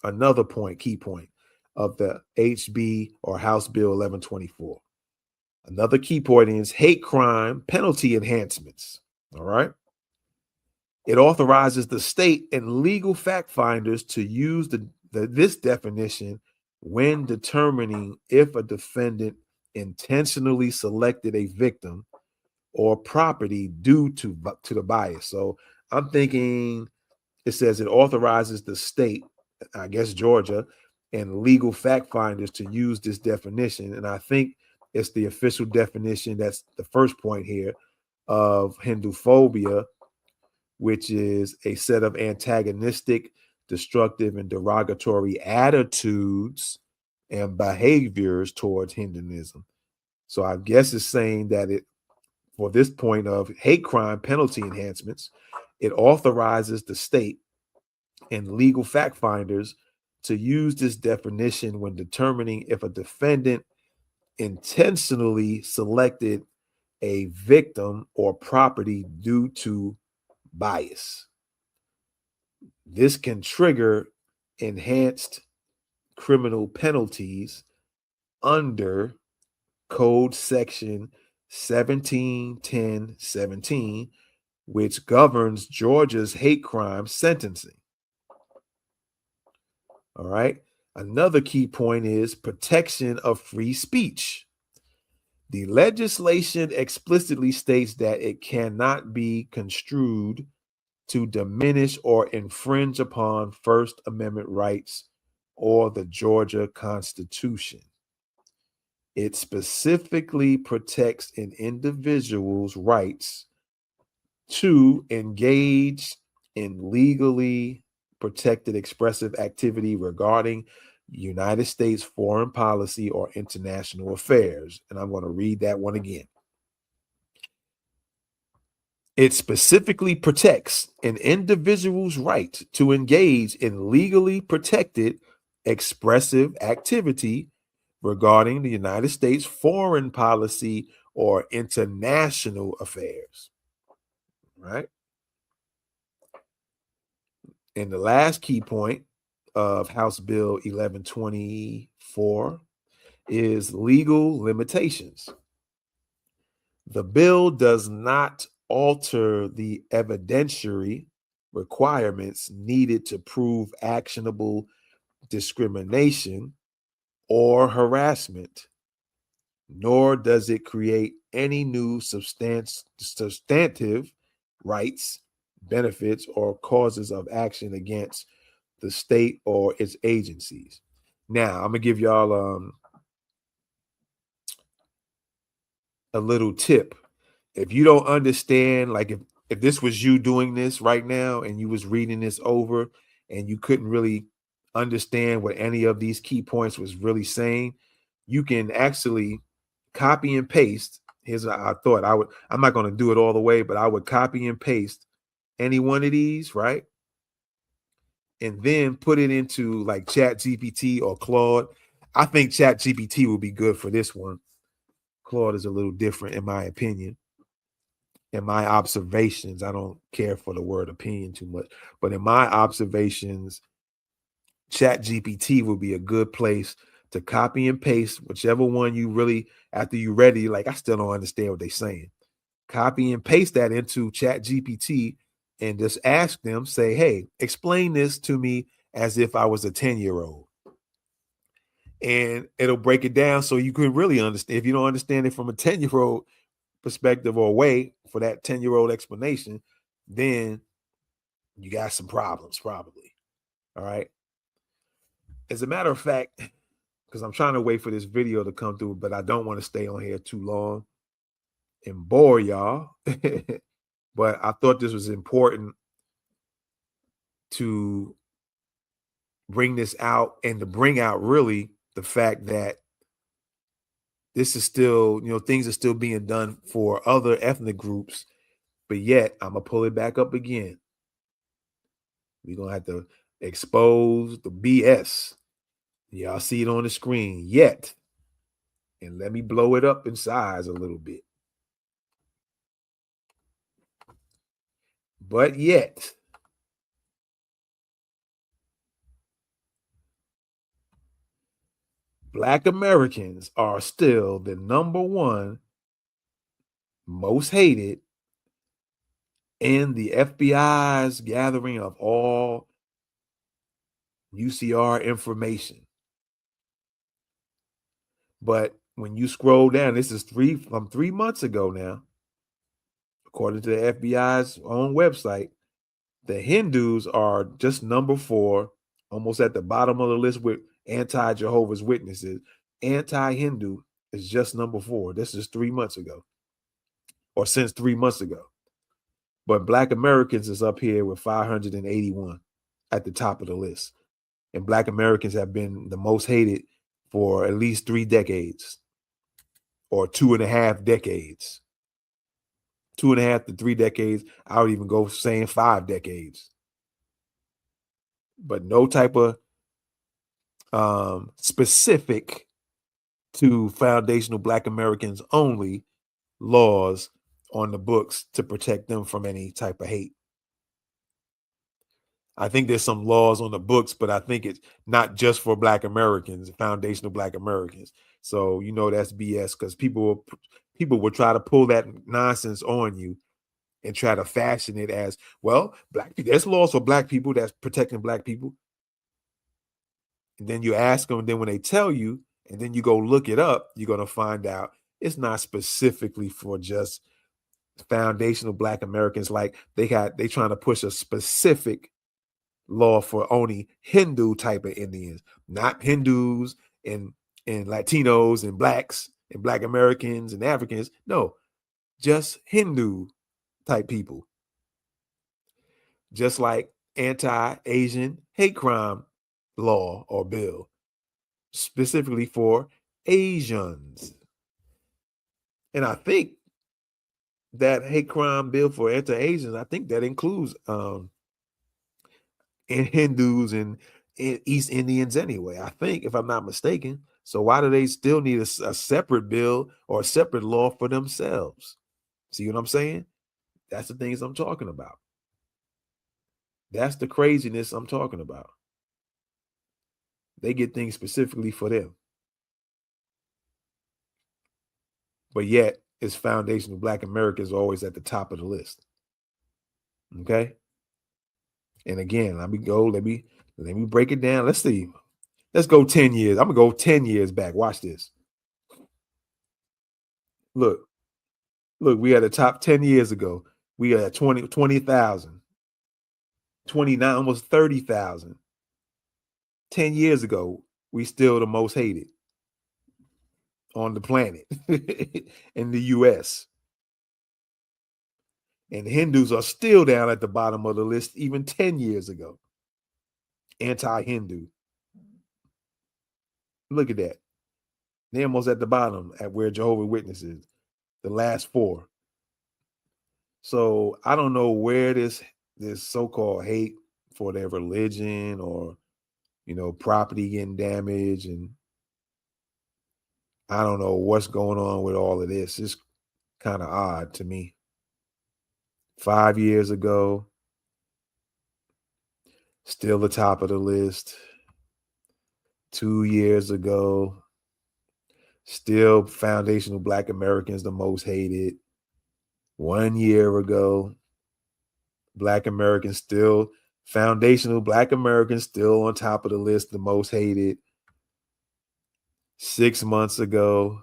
Another point, key point of the HB or House Bill 1124. Another key point is hate crime penalty enhancements. All right. It authorizes the state and legal fact finders to use this definition when determining if a defendant intentionally selected a victim or property due to the bias. So I'm thinking it says it authorizes the state, I guess Georgia, and legal fact finders to use this definition. And I think it's the official definition. That's the first point here of Hinduphobia, which is a set of antagonistic, destructive, and derogatory attitudes and behaviors towards Hinduism. So I guess it's saying that it, for this point of hate crime penalty enhancements, it authorizes the state and legal fact finders to use this definition when determining if a defendant intentionally selected a victim or property due to bias. This can trigger enhanced criminal penalties under Code Section 171017, which governs Georgia's hate crime sentencing. All right. Another key point is protection of free speech. The legislation explicitly states that it cannot be construed to diminish or infringe upon First Amendment rights or the Georgia Constitution. It specifically protects an individual's rights to engage in legally protected expressive activity regarding United States foreign policy or international affairs. And I'm going to read that one again. It specifically protects an individual's right to engage in legally protected expressive activity regarding the United States foreign policy or international affairs, right? And the last key point of House Bill 1124 is legal limitations. The bill does not alter the evidentiary requirements needed to prove actionable discrimination or harassment, nor does it create any new substantive rights, benefits, or causes of action against the state or its agencies. Now, I'm gonna give y'all a little tip. If you don't understand, like if this was you doing this right now and you was reading this over and you couldn't really understand what any of these key points was really saying, you can actually copy and paste. Here's what I thought I'm not going to do it all the way, but I would copy and paste any one of these, right? And then put it into like Chat GPT or Claude. I think Chat GPT will be good for this one. Claude is a little different in my opinion. In my observations, I don't care for the word opinion too much, but in my observations, Chat GPT will be a good place to copy and paste whichever one you really, after you're ready, like I still don't understand what they're saying. Copy and paste that into Chat GPT and just ask them, say, hey, explain this to me as if I was a 10-year-old. And it'll break it down so you can really understand. If you don't understand it from a 10-year-old perspective or way for that 10-year-old explanation, then you got some problems probably. All right. As a matter of fact, because I'm trying to wait for this video to come through, but I don't want to stay on here too long and bore y'all. But I thought this was important to bring this out and to bring out really the fact that this is still, things are still being done for other ethnic groups, but yet I'm gonna pull it back up again. We're gonna have to expose the BS. Y'all see it on the screen yet. And let me blow it up in size a little bit. But yet, Black Americans are still the number one most hated in the FBI's gathering of all UCR information. But when you scroll down, this is from 3 months ago now, according to the FBI's own website, the Hindus are just number 4, almost at the bottom of the list with anti-Jehovah's Witnesses. Anti-Hindu is just number 4. This is 3 months ago, or since 3 months ago. But Black Americans is up here with 581 at the top of the list. And Black Americans have been the most hated for at least 3 decades or 2.5 decades. 2.5 to 3 decades. I would even go saying 5 decades. But no type of specific to foundational Black Americans only laws on the books to protect them from any type of hate. I think there's some laws on the books, but I think it's not just for Black Americans, foundational Black Americans. So, that's BS because people will try to pull that nonsense on you and try to fashion it as, well, Black people, there's laws for Black people that's protecting Black people. And then you ask them, and then when they tell you, and then you go look it up, you're going to find out it's not specifically for just foundational Black Americans. Like they trying to push a specific law for only Hindu type of Indians, not Hindus and Latinos and Blacks and Black Americans and Africans. No, just Hindu type people. Just like anti-Asian hate crime law or bill, specifically for Asians. And I think that hate crime bill for anti-Asians, I think that includes Hindus and East Indians anyway, I think, if I'm not mistaken. So why do they still need a separate bill or a separate law for themselves? See what I'm saying? That's the things I'm talking about. That's the craziness I'm talking about. They get things specifically for them. But yet, it's foundational Black Americans always at the top of the list. Okay? And again, let me break it down. Let's see. Let's go 10 years. I'm gonna go 10 years back. Watch this. Look, we had the top 10 years ago. We had 20,000, 29, almost 30,000. 10 years ago, we still the most hated on the planet in the US. And Hindus are still down at the bottom of the list even 10 years ago. Anti-Hindu. Look at that. They're almost at the bottom at where Jehovah's Witnesses, the last 4. So I don't know where this so-called hate for their religion or, property getting damaged, and I don't know what's going on with all of this. It's kind of odd to me. 5 years ago, still the top of the list. 2 years ago, still foundational Black Americans the most hated. 1 year ago, Black Americans still, foundational Black Americans still on top of the list, the most hated. 6 months ago,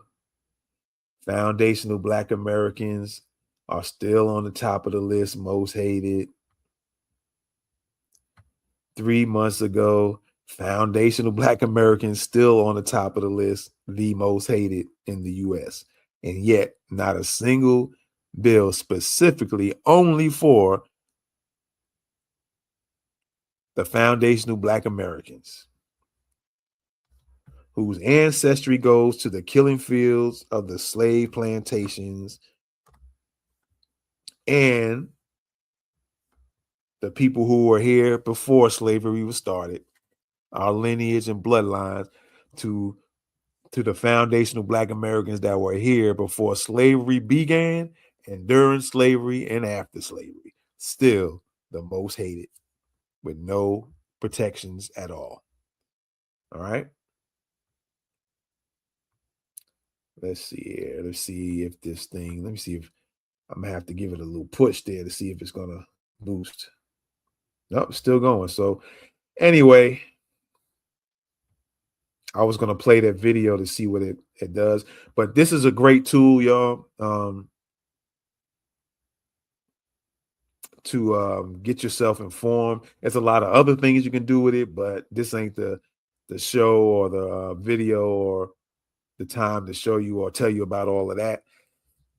foundational Black Americans are still on the top of the list, most hated. 3 months ago, foundational Black Americans still on the top of the list, the most hated in the US. And yet, not a single bill specifically only for the foundational Black Americans whose ancestry goes to the killing fields of the slave plantations and the people who were here before slavery was started, our lineage and bloodlines to the foundational Black Americans that were here before slavery began and during slavery and after slavery. Still the most hated with no protections at all. All right. Let's see here. Let's see if this thing, let me see if I'm gonna have to give it a little push there to see if it's gonna boost. Nope, still going. So anyway, I was gonna play that video to see what it does, but this is a great tool, y'all, to get yourself informed. There's a lot of other things you can do with it, but this ain't the show or the video or the time to show you or tell you about all of that.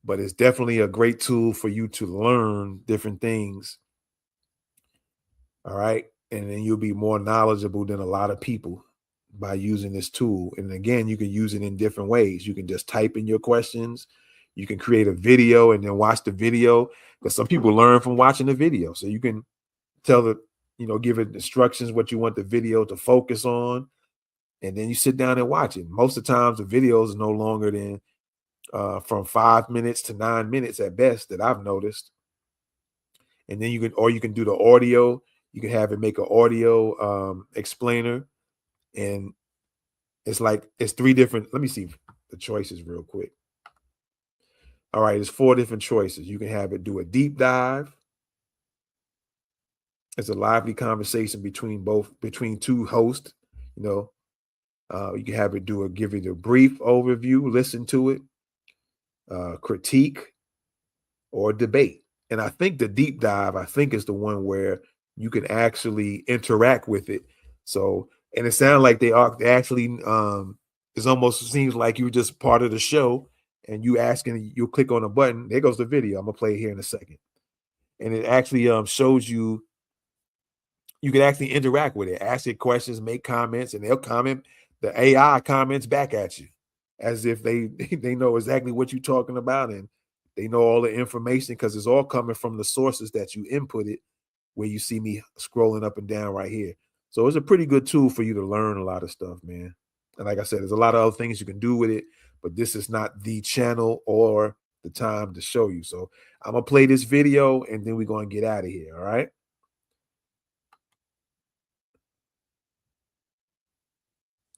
But it's definitely a great tool for you to learn different things. All right. And then you'll be more knowledgeable than a lot of people by using this tool. And again, you can use it in different ways. You can just type in your questions. You can create a video and then watch the video, because some people learn from watching the video. So you can tell the, give it instructions what you want the video to focus on. And then you sit down and watch it. Most of the times the videos are no longer than from 5 minutes to 9 minutes at best, that I've noticed. And then you can do the audio. You can have it make an audio explainer. And it's 3 different, let me see the choices real quick. All right, it's 4 different choices. You can have it do a deep dive. It's a lively conversation between 2 hosts. You can have it give it a brief overview, listen to it, critique, or debate. And I think the deep dive, is the one where you can actually interact with it. So, and it sounds like they actually, it almost seems like you're just part of the show, and you'll click on a button. There goes the video. I'm gonna play it here in a second. And it actually shows you can actually interact with it, ask it questions, make comments, and they'll comment. The AI comments back at you as if they know exactly what you're talking about, and they know all the information, because it's all coming from the sources that you inputted, where you see me scrolling up and down right here. So it's a pretty good tool for you to learn a lot of stuff, man. And like I said, there's a lot of other things you can do with it, but this is not the channel or the time to show you. So I'm going to play this video and then we're going to get out of here. All right.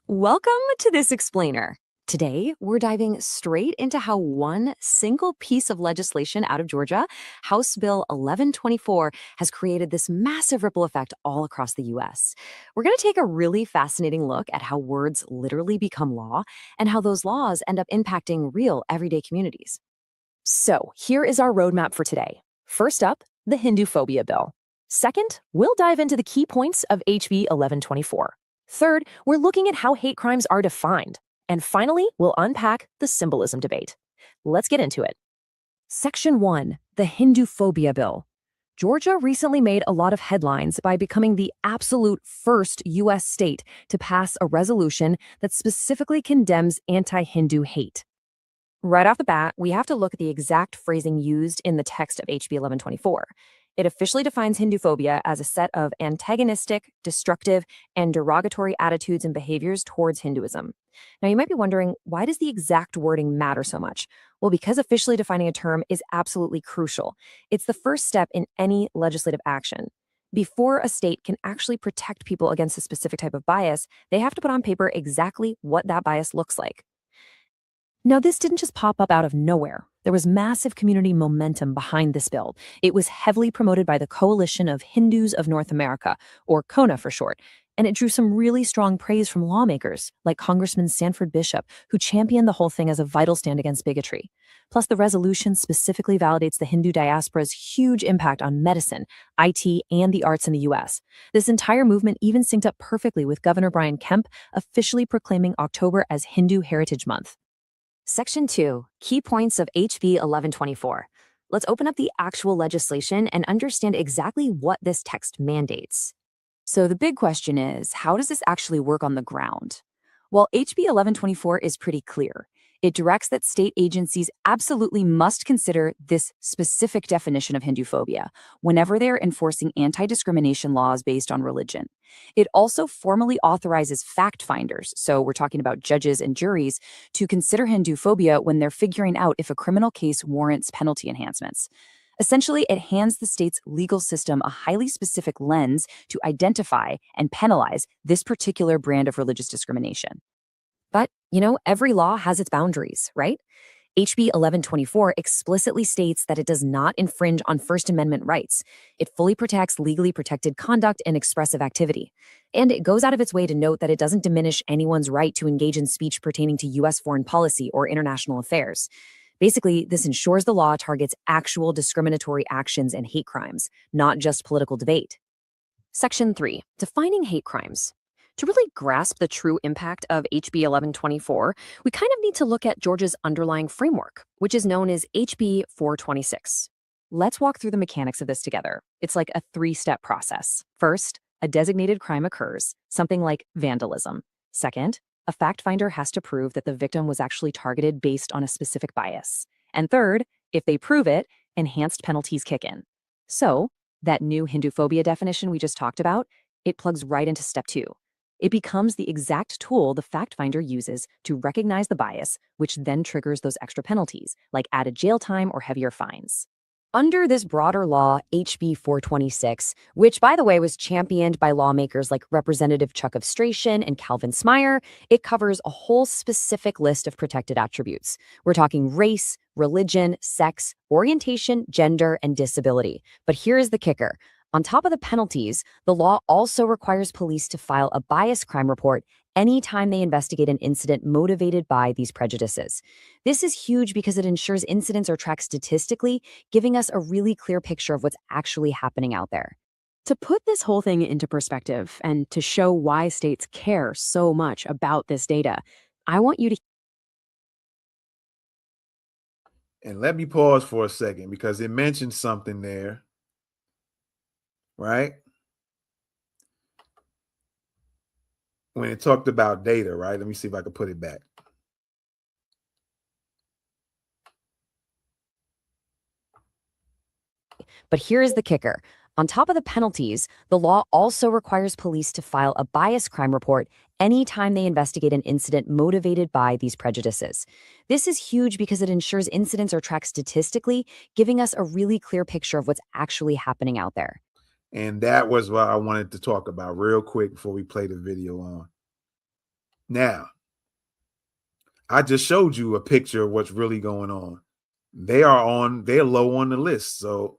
Welcome to This Explainer. Today, we're diving straight into how one single piece of legislation out of Georgia, House Bill 1124, has created this massive ripple effect all across the U.S. We're going to take a really fascinating look at how words literally become law and how those laws end up impacting real everyday communities. So, here is our roadmap for today. First up, the Hinduphobia bill. Second, we'll dive into the key points of HB 1124. Third, we're looking at how hate crimes are defined. And finally, we'll unpack the symbolism debate. Let's get into it. Section 1, the Hinduphobia bill. Georgia recently made a lot of headlines by becoming the absolute first U.S. state to pass a resolution that specifically condemns anti-Hindu hate. Right off the bat, we have to look at the exact phrasing used in the text of HB 1124. It officially defines Hinduphobia as a set of antagonistic, destructive, and derogatory attitudes and behaviors towards Hinduism. Now, you might be wondering, why does the exact wording matter so much? Well, because officially defining a term is absolutely crucial. It's the first step in any legislative action. Before a state can actually protect people against a specific type of bias, they have to put on paper exactly what that bias looks like. Now, this didn't just pop up out of nowhere. There was massive community momentum behind this bill. It was heavily promoted by the Coalition of Hindus of North America, or CONA for short, and it drew some really strong praise from lawmakers, like Congressman Sanford Bishop, who championed the whole thing as a vital stand against bigotry. Plus, the resolution specifically validates the Hindu diaspora's huge impact on medicine, IT, and the arts in the U.S. This entire movement even synced up perfectly with Governor Brian Kemp officially proclaiming October as Hindu Heritage Month. Section 2, Key Points of HB 1124. Let's open up the actual legislation and understand exactly what this text mandates. So the big question is, how does this actually work on the ground? Well, HB 1124 is pretty clear. It directs that state agencies absolutely must consider this specific definition of Hinduphobia whenever they're enforcing anti-discrimination laws based on religion. It also formally authorizes fact finders, so we're talking about judges and juries, to consider Hinduphobia when they're figuring out if a criminal case warrants penalty enhancements. Essentially, it hands the state's legal system a highly specific lens to identify and penalize this particular brand of religious discrimination. But, every law has its boundaries, right? HB 1124 explicitly states that it does not infringe on First Amendment rights. It fully protects legally protected conduct and expressive activity. And it goes out of its way to note that it doesn't diminish anyone's right to engage in speech pertaining to U.S. foreign policy or international affairs. Basically, this ensures the law targets actual discriminatory actions and hate crimes, not just political debate. Section 3, Defining Hate Crimes. To really grasp the true impact of HB 1124, we kind of need to look at Georgia's underlying framework, which is known as HB 426. Let's walk through the mechanics of this together. It's like a three-step process. First, a designated crime occurs, something like vandalism. Second, a fact finder has to prove that the victim was actually targeted based on a specific bias. And third, if they prove it, enhanced penalties kick in. So, that new Hinduphobia definition we just talked about, it plugs right into step 2. It becomes the exact tool the fact finder uses to recognize the bias, which then triggers those extra penalties, like added jail time or heavier fines. Under this broader law, HB 426, which, by the way, was championed by lawmakers like Representative Chuck of Strachan and Calvin Smyer, it covers a whole specific list of protected attributes. We're talking race, religion, sex, orientation, gender, and disability. But here is the kicker. On top of the penalties, the law also requires police to file a bias crime report anytime they investigate an incident motivated by these prejudices. This is huge because it ensures incidents are tracked statistically, giving us a really clear picture of what's actually happening out there. To put this whole thing into perspective and to show why states care so much about this data, I want you to. And let me pause for a second because it mentioned something there, right? When it talked about data, right? Let me see if I can put it back. But here is the kicker. On top of the penalties, the law also requires police to file a bias crime report anytime they investigate an incident motivated by these prejudices. This is huge because it ensures incidents are tracked statistically, giving us a really clear picture of what's actually happening out there. And that was what I wanted to talk about real quick before we play the video on. Now, I just showed you a picture of what's really going on. They're low on the list. So,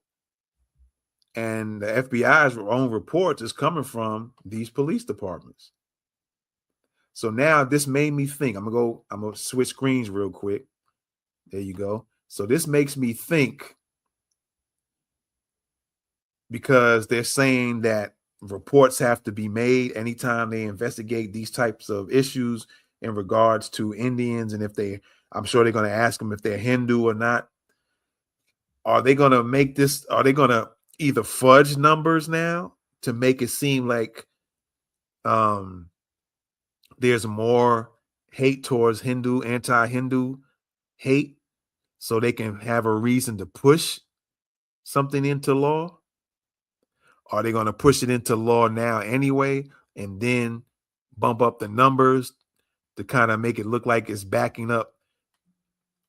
and the FBI's own reports is coming from these police departments. So now this made me think. I'm gonna switch screens real quick. There you go. So this makes me think, because they're saying that reports have to be made anytime they investigate these types of issues in regards to Indians. And I'm sure they're going to ask them if they're Hindu or not. Are they going to either fudge numbers now to make it seem like there's more hate towards anti-Hindu hate, so they can have a reason to push something into law? Are they going to push it into law now anyway, and then bump up the numbers to kind of make it look like it's backing up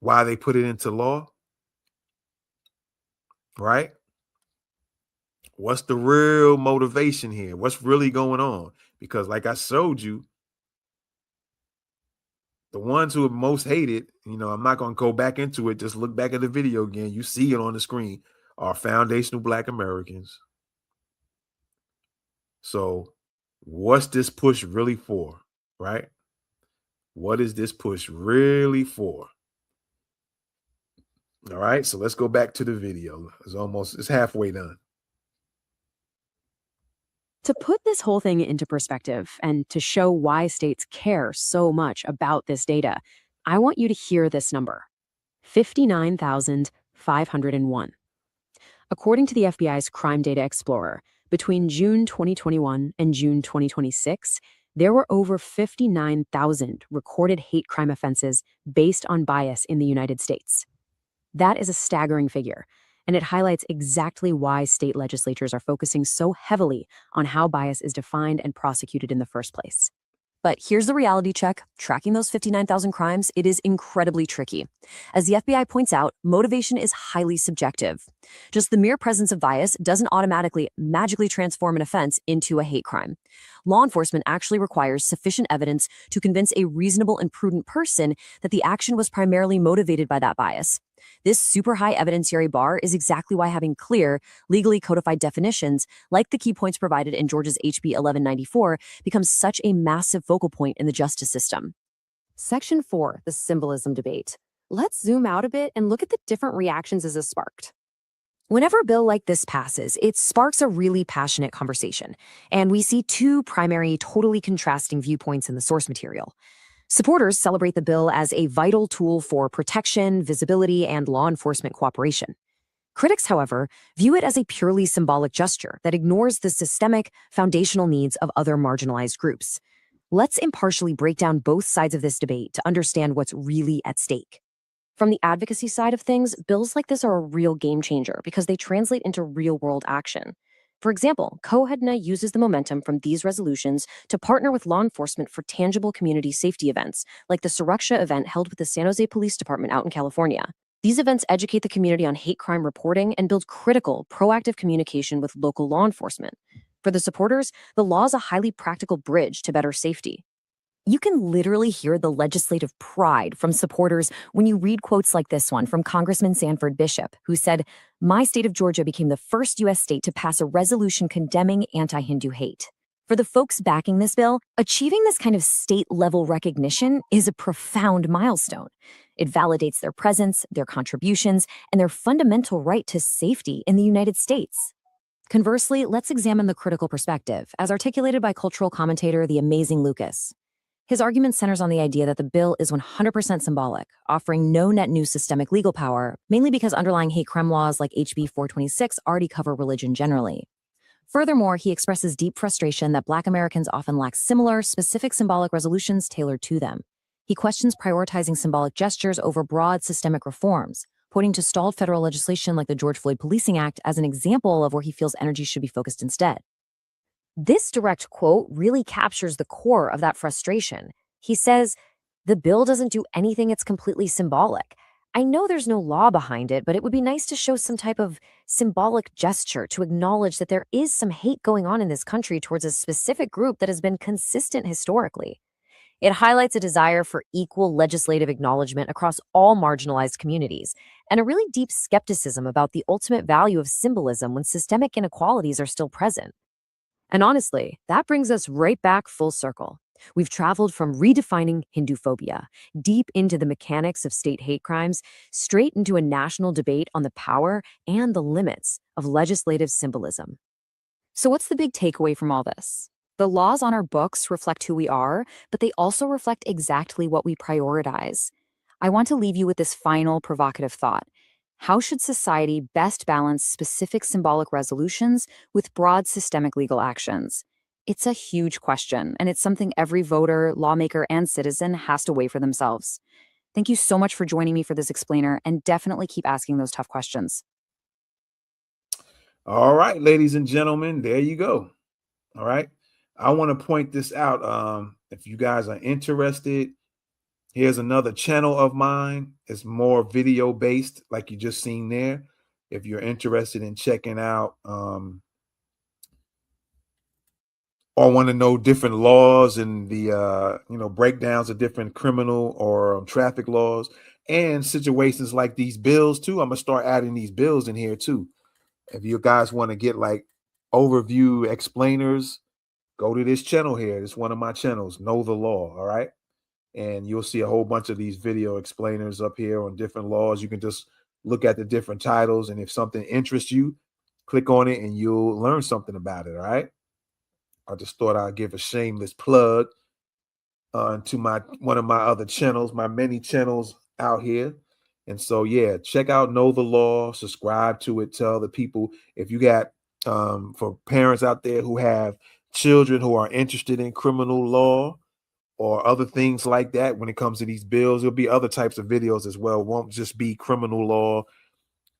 why they put it into law? Right? What's the real motivation here? What's really going on? Because like I showed you, the ones who are most hated, I'm not going to go back into it. Just look back at the video again. You see it on the screen, are foundational Black Americans. So what's this push really for, right? What is this push really for? All right, so let's go back to the video. It's halfway done. To put this whole thing into perspective and to show why states care so much about this data, I want you to hear this number: 59,501. According to the FBI's Crime Data Explorer, between June 2021 and June 2026, there were over 59,000 recorded hate crime offenses based on bias in the United States. That is a staggering figure, and it highlights exactly why state legislatures are focusing so heavily on how bias is defined and prosecuted in the first place. But here's the reality check. Tracking those 59,000 crimes, it is incredibly tricky. As the FBI points out, motivation is highly subjective. Just the mere presence of bias doesn't automatically, magically transform an offense into a hate crime. Law enforcement actually requires sufficient evidence to convince a reasonable and prudent person that the action was primarily motivated by that bias. This super high evidentiary bar is exactly why having clear, legally codified definitions, like the key points provided in Georgia's HB 1194, becomes such a massive focal point in the justice system. Section 4, the symbolism debate. Let's zoom out a bit and look at the different reactions this has sparked. Whenever a bill like this passes, it sparks a really passionate conversation, and we see two primary, totally contrasting viewpoints in the source material. Supporters celebrate the bill as a vital tool for protection, visibility, and law enforcement cooperation. Critics, however, view it as a purely symbolic gesture that ignores the systemic, foundational needs of other marginalized groups. Let's impartially break down both sides of this debate to understand what's really at stake. From the advocacy side of things, bills like this are a real game changer because they translate into real-world action. For example, COHEDNA uses the momentum from these resolutions to partner with law enforcement for tangible community safety events, like the Suraksha event held with the San Jose Police Department out in California. These events educate the community on hate crime reporting and build critical, proactive communication with local law enforcement. For the supporters, the law is a highly practical bridge to better safety. You can literally hear the legislative pride from supporters when you read quotes like this one from Congressman Sanford Bishop, who said, "My state of Georgia became the first U.S. state to pass a resolution condemning anti-Hindu hate." For the folks backing this bill, achieving this kind of state-level recognition is a profound milestone. It validates their presence, their contributions, and their fundamental right to safety in the United States. Conversely, let's examine the critical perspective, as articulated by cultural commentator The Amazing Lucas. His argument centers on the idea that the bill is 100% symbolic, offering no net new systemic legal power, mainly because underlying hate crime laws like HB 426 already cover religion generally. Furthermore, he expresses deep frustration that Black Americans often lack similar, specific symbolic resolutions tailored to them. He questions prioritizing symbolic gestures over broad systemic reforms, pointing to stalled federal legislation like the George Floyd Policing Act as an example of where he feels energy should be focused instead. This direct quote really captures the core of that frustration. He says, "The bill doesn't do anything, it's completely symbolic. I know there's no law behind it, but it would be nice to show some type of symbolic gesture to acknowledge that there is some hate going on in this country towards a specific group that has been consistent historically." It highlights a desire for equal legislative acknowledgement across all marginalized communities, and a really deep skepticism about the ultimate value of symbolism when systemic inequalities are still present. And honestly, that brings us right back full circle. We've traveled from redefining Hinduphobia, deep into the mechanics of state hate crimes, straight into a national debate on the power and the limits of legislative symbolism. So what's the big takeaway from all this? The laws on our books reflect who we are, but they also reflect exactly what we prioritize. I want to leave you with this final provocative thought. How should society best balance specific symbolic resolutions with broad systemic legal actions? It's a huge question, and it's something every voter, lawmaker, and citizen has to weigh for themselves. Thank you so much for joining me for this explainer, and definitely keep asking those tough questions. All right, ladies and gentlemen, there you go. All right. I want to point this out. If you guys are interested, here's another channel of mine. It's more video based, like you just seen there. If you're interested in checking out or want to know different laws and the breakdowns of different criminal or traffic laws and situations like these bills too, I'm gonna start adding these bills in here too. If you guys want to get like overview explainers, go to this channel here. It's one of my channels, Know the Law. All right. And you'll see a whole bunch of these video explainers up here on different laws. You can just look at the different titles. And if something interests you, click on it and you'll learn something about it. All right. I just thought I'd give a shameless plug to one of my other channels, my many channels out here. And so, yeah, check out Know the Law, subscribe to it, tell the people. If you got for parents out there who have children who are interested in criminal law or other things like that, when it comes to these bills, there'll be other types of videos as well. It won't just be criminal law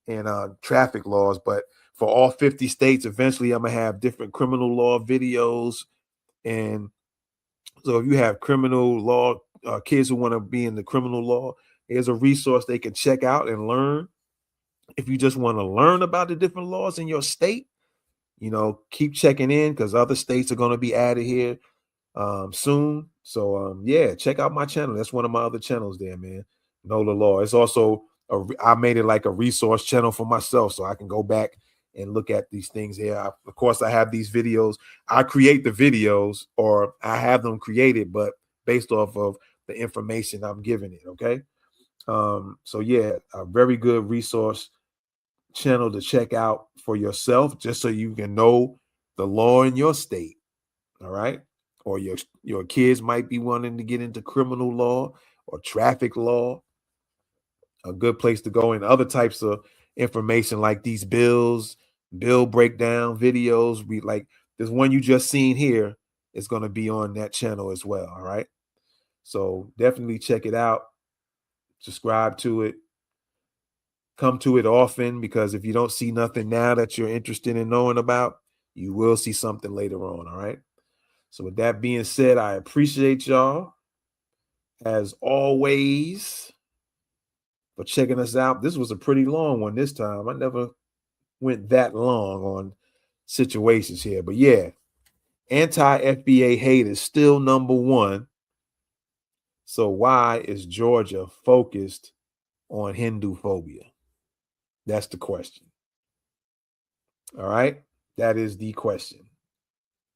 and traffic laws, but for all 50 states, eventually I'm gonna have different criminal law videos. And so if you have criminal law kids who want to be in the criminal law, here's a resource they can check out and learn. If you just want to learn about the different laws in your state, keep checking in because other states are going to be added here soon. So yeah, check out my channel. That's one of my other channels there, man. Know the Law. It's also I made it like a resource channel for myself, so I can go back and look at these things here. Of course, I have these videos. I create the videos, or I have them created, but based off of the information I'm giving it. Okay. So yeah, a very good resource channel to check out for yourself, just so you can know the law in your state. All right. Or your kids might be wanting to get into criminal law or traffic law. A good place to go, and other types of information like these bills, bill breakdown videos. There's one you just seen here. It's going to be on that channel as well. All right. So definitely check it out. Subscribe to it. Come to it often, because if you don't see nothing now that you're interested in knowing about, you will see something later on. All right. So with that being said, I appreciate y'all as always for checking us out. This was a pretty long one this time. I never went that long on situations here, but yeah, anti-FBA hate is still number one. So why is Georgia focused on Hinduphobia? That's the question. All right. That is the question.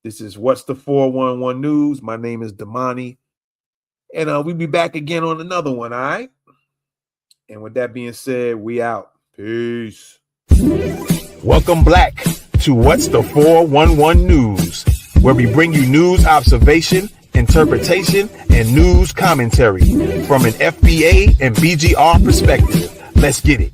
This is What's the 411 News. My name is Damani. And we'll be back again on another one. All right. And with that being said, we out. Peace. Welcome back to What's the 411 News, where we bring you news observation, interpretation, and news commentary from an FBA and BGR perspective. Let's get it.